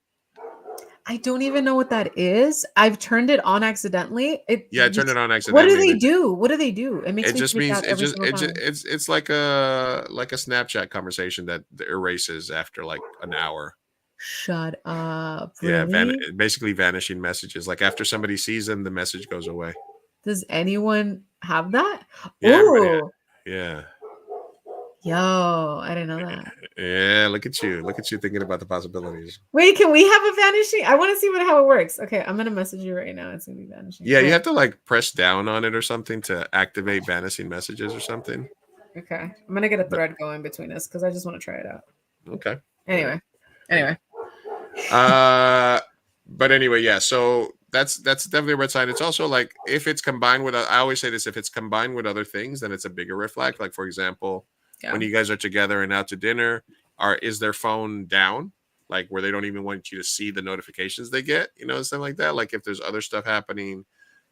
I don't even know what that is. I've turned it on accidentally. I turned it on accidentally. What do they do? What do they do? It makes it me just freak means out every single time. it's like a Snapchat conversation that erases after like an hour. Shut up. Really? Yeah, basically vanishing messages. Like after somebody sees them, the message goes away. Does anyone have that? Yeah, Ooh. Yeah. Yo, I didn't know that. Yeah, look at you thinking about the possibilities. Wait, can we have a vanishing? I want to see how it works. Okay, I'm gonna message you right now. It's gonna be vanishing. Yeah, you have to like press down on it or something to activate vanishing messages or something. Okay, I'm gonna get a thread going between us because I just want to try it out. Okay. Anyway. But anyway, yeah. So that's definitely a red sign. It's also like if it's combined with, I always say this, if it's combined with other things, then it's a bigger red flag. Like for example, when you guys are together and out to dinner, is their phone down? Like where they don't even want you to see the notifications they get, something like that. Like if there's other stuff happening,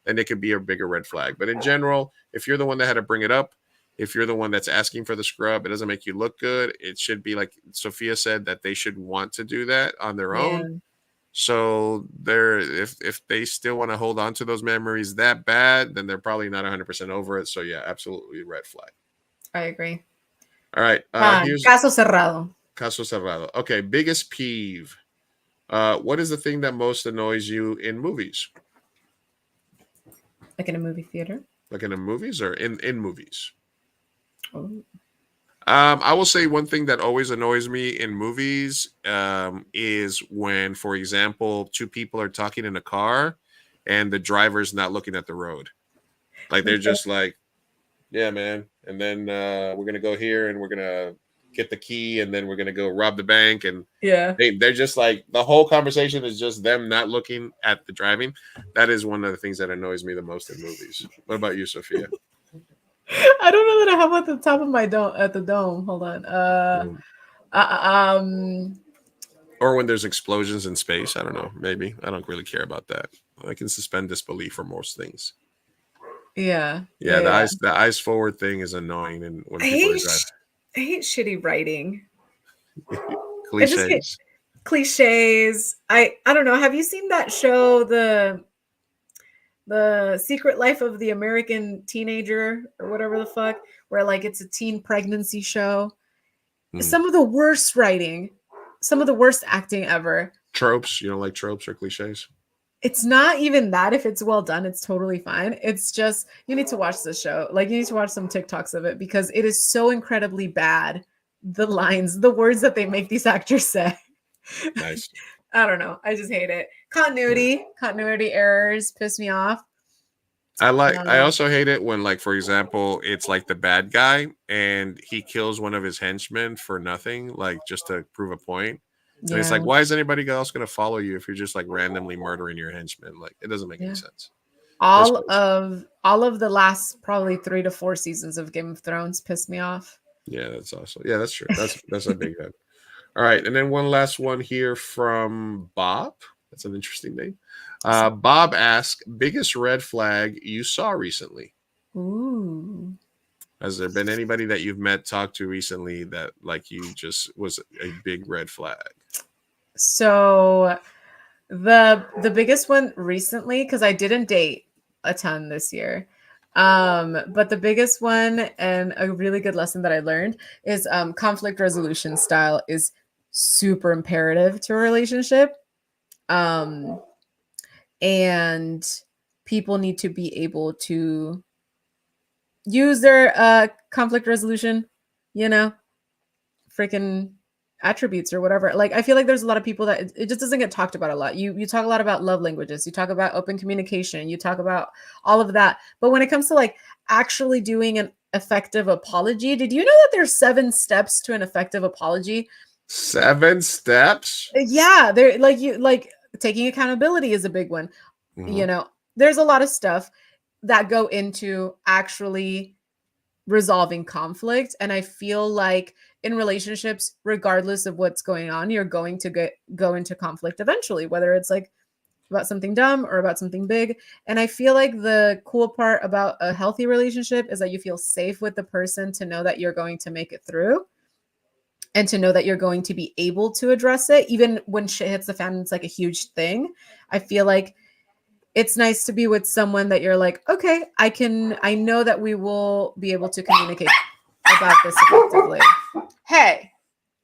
then it could be a bigger red flag. But in general, if you're the one that had to bring it up, if you're the one that's asking for the scrub, it doesn't make you look good. It should be like Sofia said that they should want to do that on their own. So if they still want to hold on to those memories that bad, then they're probably not 100% over it. So yeah, absolutely red flag. I agree. All right. Here's caso cerrado. Caso cerrado. Okay. Biggest peeve. What is the thing that most annoys you in movies? Like in a movie theater? Like in the movies or in movies? Oh. I will say one thing that always annoys me in movies is when, for example, two people are talking in a car and the driver's not looking at the road. Like they're just like, yeah, man. And then we're going to go here and we're going to get the key and then we're going to go rob the bank. And they're just like, the whole conversation is just them not looking at the driving. That is one of the things that annoys me the most in movies. What about you, Sophia? I don't know that I have at the top of my dome at the dome. Hold on. Or when there's explosions in space. I don't know. Maybe. I don't really care about that. I can suspend disbelief for most things. Yeah. The eyes forward thing is annoying, and when people are driving. I hate shitty writing. Cliches. Cliches. I don't know. Have you seen that show? The Secret Life of the American Teenager or whatever the fuck, where like it's a teen pregnancy show. Some of the worst writing, some of the worst acting ever. Tropes. You don't like tropes or cliches? It's not even that. If it's well done, it's totally fine. It's just you need to watch this show. Like you need to watch some TikToks of it because it is so incredibly bad. The lines, the words that they make these actors say. Nice. I don't know. I just hate it. Continuity errors piss me off. I also hate it when, like, for example, it's like the bad guy and he kills one of his henchmen for nothing, like just to prove a point. And it's like, why is anybody else going to follow you if you're just like randomly murdering your henchmen? Like, it doesn't make any sense. All of the last probably 3 to 4 seasons of Game of Thrones pissed me off. Yeah, that's awesome. Yeah, that's true. That's a big one. All right, and then one last one here from Bob. That's an interesting name. Bob asks, biggest red flag you saw recently? Ooh. Has there been anybody that you've met, talked to recently that like you just was a big red flag? So the biggest one recently, because I didn't date a ton this year. But the biggest one and a really good lesson that I learned is conflict resolution style is super imperative to a relationship. And people need to be able to use their conflict resolution, freaking attributes or whatever. Like I feel like there's a lot of people that it just doesn't get talked about a lot. You talk a lot about love languages, you talk about open communication, you talk about all of that. But when it comes to like actually doing an effective apology, did you know that there's 7 steps to an effective apology? 7 steps? Yeah, they're like taking accountability is a big one. Mm-hmm. There's a lot of stuff that go into actually resolving conflict. And I feel like in relationships, regardless of what's going on, you're going to go into conflict eventually, whether it's like about something dumb or about something big. And I feel like the cool part about a healthy relationship is that you feel safe with the person to know that you're going to make it through and to know that you're going to be able to address it. Even when shit hits the fan, it's like a huge thing. I feel like it's nice to be with someone that you're like, okay, I know that we will be able to communicate about this effectively. Hey,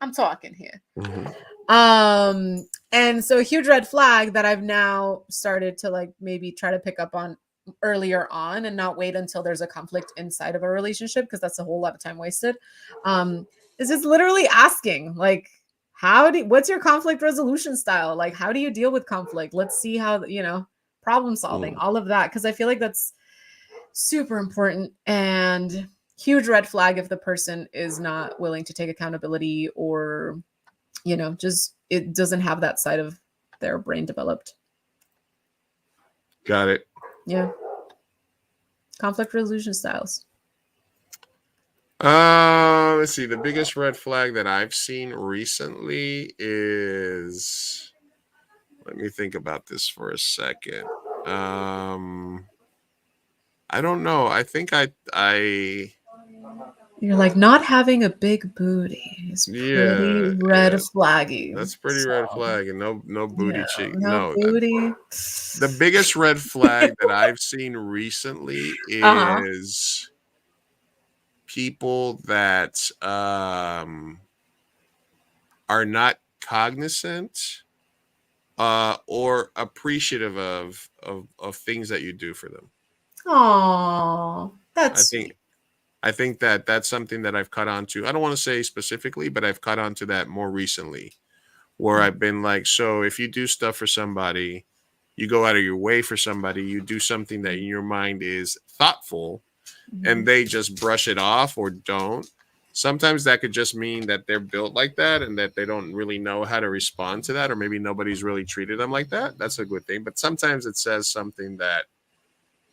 I'm talking here. Mm-hmm. And so a huge red flag that I've now started to like maybe try to pick up on earlier on and not wait until there's a conflict inside of a relationship, because that's a whole lot of time wasted. Is just literally asking like, what's your conflict resolution style? Like, how do you deal with conflict? Let's see how, problem solving, all of that. Cause I feel like that's super important and huge red flag if the person is not willing to take accountability or, just it doesn't have that side of their brain developed. Got it. Yeah. Conflict resolution styles. Let's see. The biggest red flag that I've seen recently is, let me think about this for a second. I don't know. I think you're like, not having a big booty is pretty red flaggy. That's pretty red flag, and no booty cheek. No booty. The biggest red flag that I've seen recently is people that are not cognizant or appreciative of things that you do for them. Oh, that's I think that that's something that I've caught on to. I don't want to say specifically, but I've caught on to that more recently, where I've been like, so if you do stuff for somebody, you go out of your way for somebody, you do something that in your mind is thoughtful, and they just brush it off or don't. Sometimes that could just mean that they're built like that and that they don't really know how to respond to that, or maybe nobody's really treated them like that. That's a good thing. But sometimes it says something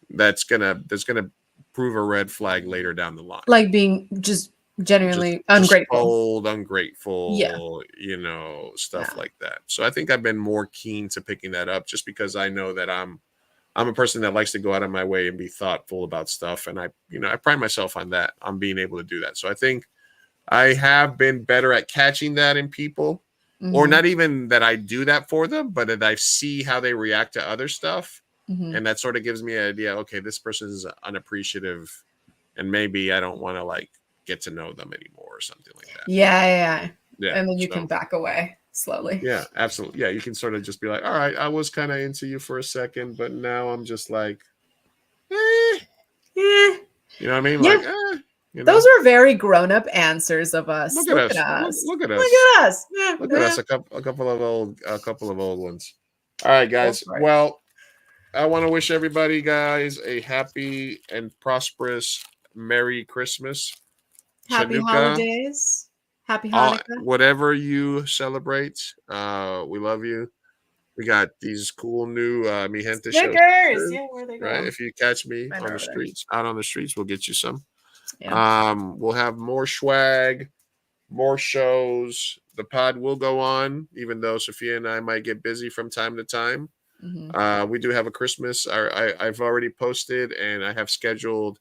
that's gonna prove a red flag later down the line. Like being just genuinely ungrateful. Just cold, ungrateful, yeah. Stuff like that. So I think I've been more keen to picking that up just because I know that I'm a person that likes to go out of my way and be thoughtful about stuff. And I pride myself on that, on being able to do that. So I think I have been better at catching that in people, or not even that I do that for them, but that I see how they react to other stuff. And that sort of gives me an idea, okay, this person is unappreciative and maybe I don't want to like get to know them anymore or something like that. Yeah. Yeah. And then you can back away slowly. Yeah, absolutely. Yeah, you can sort of just be like, all right, I was kind of into you for a second, but now I'm just like, you know what I mean? Yeah. Like, you know? Those were very grown-up answers of us. Look at us. Look at us. Yeah, Look at us. A couple of old ones. All right, guys. Well, I want to wish everybody, guys, a happy and prosperous Merry Christmas. Happy Chanukah, holidays. Happy Hanukkah. Whatever you celebrate, we love you. We got these cool new MiGenteShow stickers. Yeah, where they go? Right. If you catch me Right on the over streets, out on the streets, we'll get you some. Yeah. We'll have more swag, more shows. The pod will go on, even though Sophia and I might get busy from time to time. We do have a Christmas. I've already posted and I have scheduled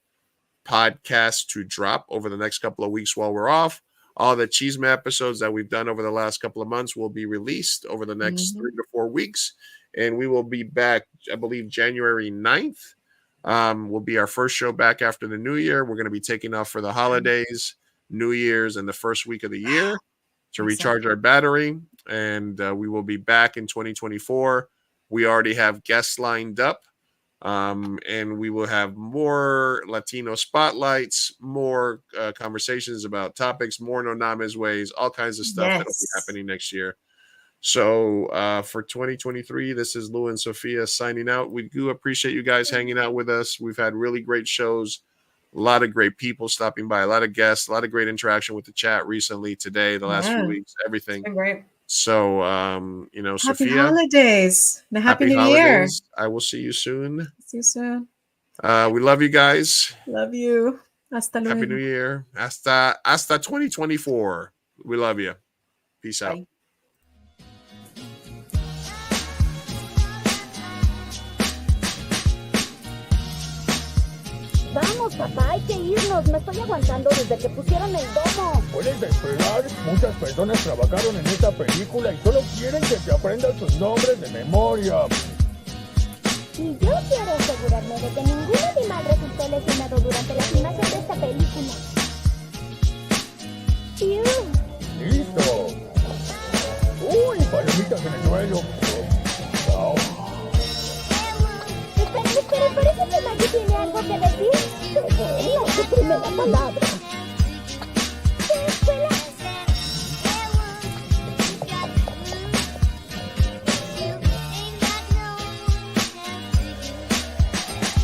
podcasts to drop over the next couple of weeks while we're off. All the chisme episodes that we've done over the last couple of months will be released over the next 3 to 4 weeks. And we will be back, I believe, January 9th. Will be our first show back after the new year. We're going to be taking off for the holidays, New Year's, and the first week of the year to recharge our battery. And we will be back in 2024. We already have guests lined up. And we will have more Latino spotlights, more conversations about topics, more No Names ways, all kinds of stuff that'll be happening next year. So for 2023, this is Lou and Sophia signing out. We do appreciate you guys hanging out with us. We've had really great shows, a lot of great people stopping by, a lot of guests, a lot of great interaction with the chat recently, today, the last few weeks, everything. Great. So, happy Sophia. Holidays. And a happy New holidays. Year. I will see you soon. See you soon. We love you guys. Love you. Hasta luego. Happy New Year. Hasta 2024. We love you. Peace out. Vamos, papá, hay que irnos. Me estoy aguantando desde que pusieron el domo. Puedes esperar. Muchas personas trabajaron en esta película y solo quieren que te aprendas sus nombres de memoria. Y yo quiero asegurarme de que ningún animal resultó lesionado durante la filmación de esta película. ¡Listo! ¡Uy, palomitas en el suelo! Oh. Espera, parece que Maggie tiene algo que decir. Su primera palabra.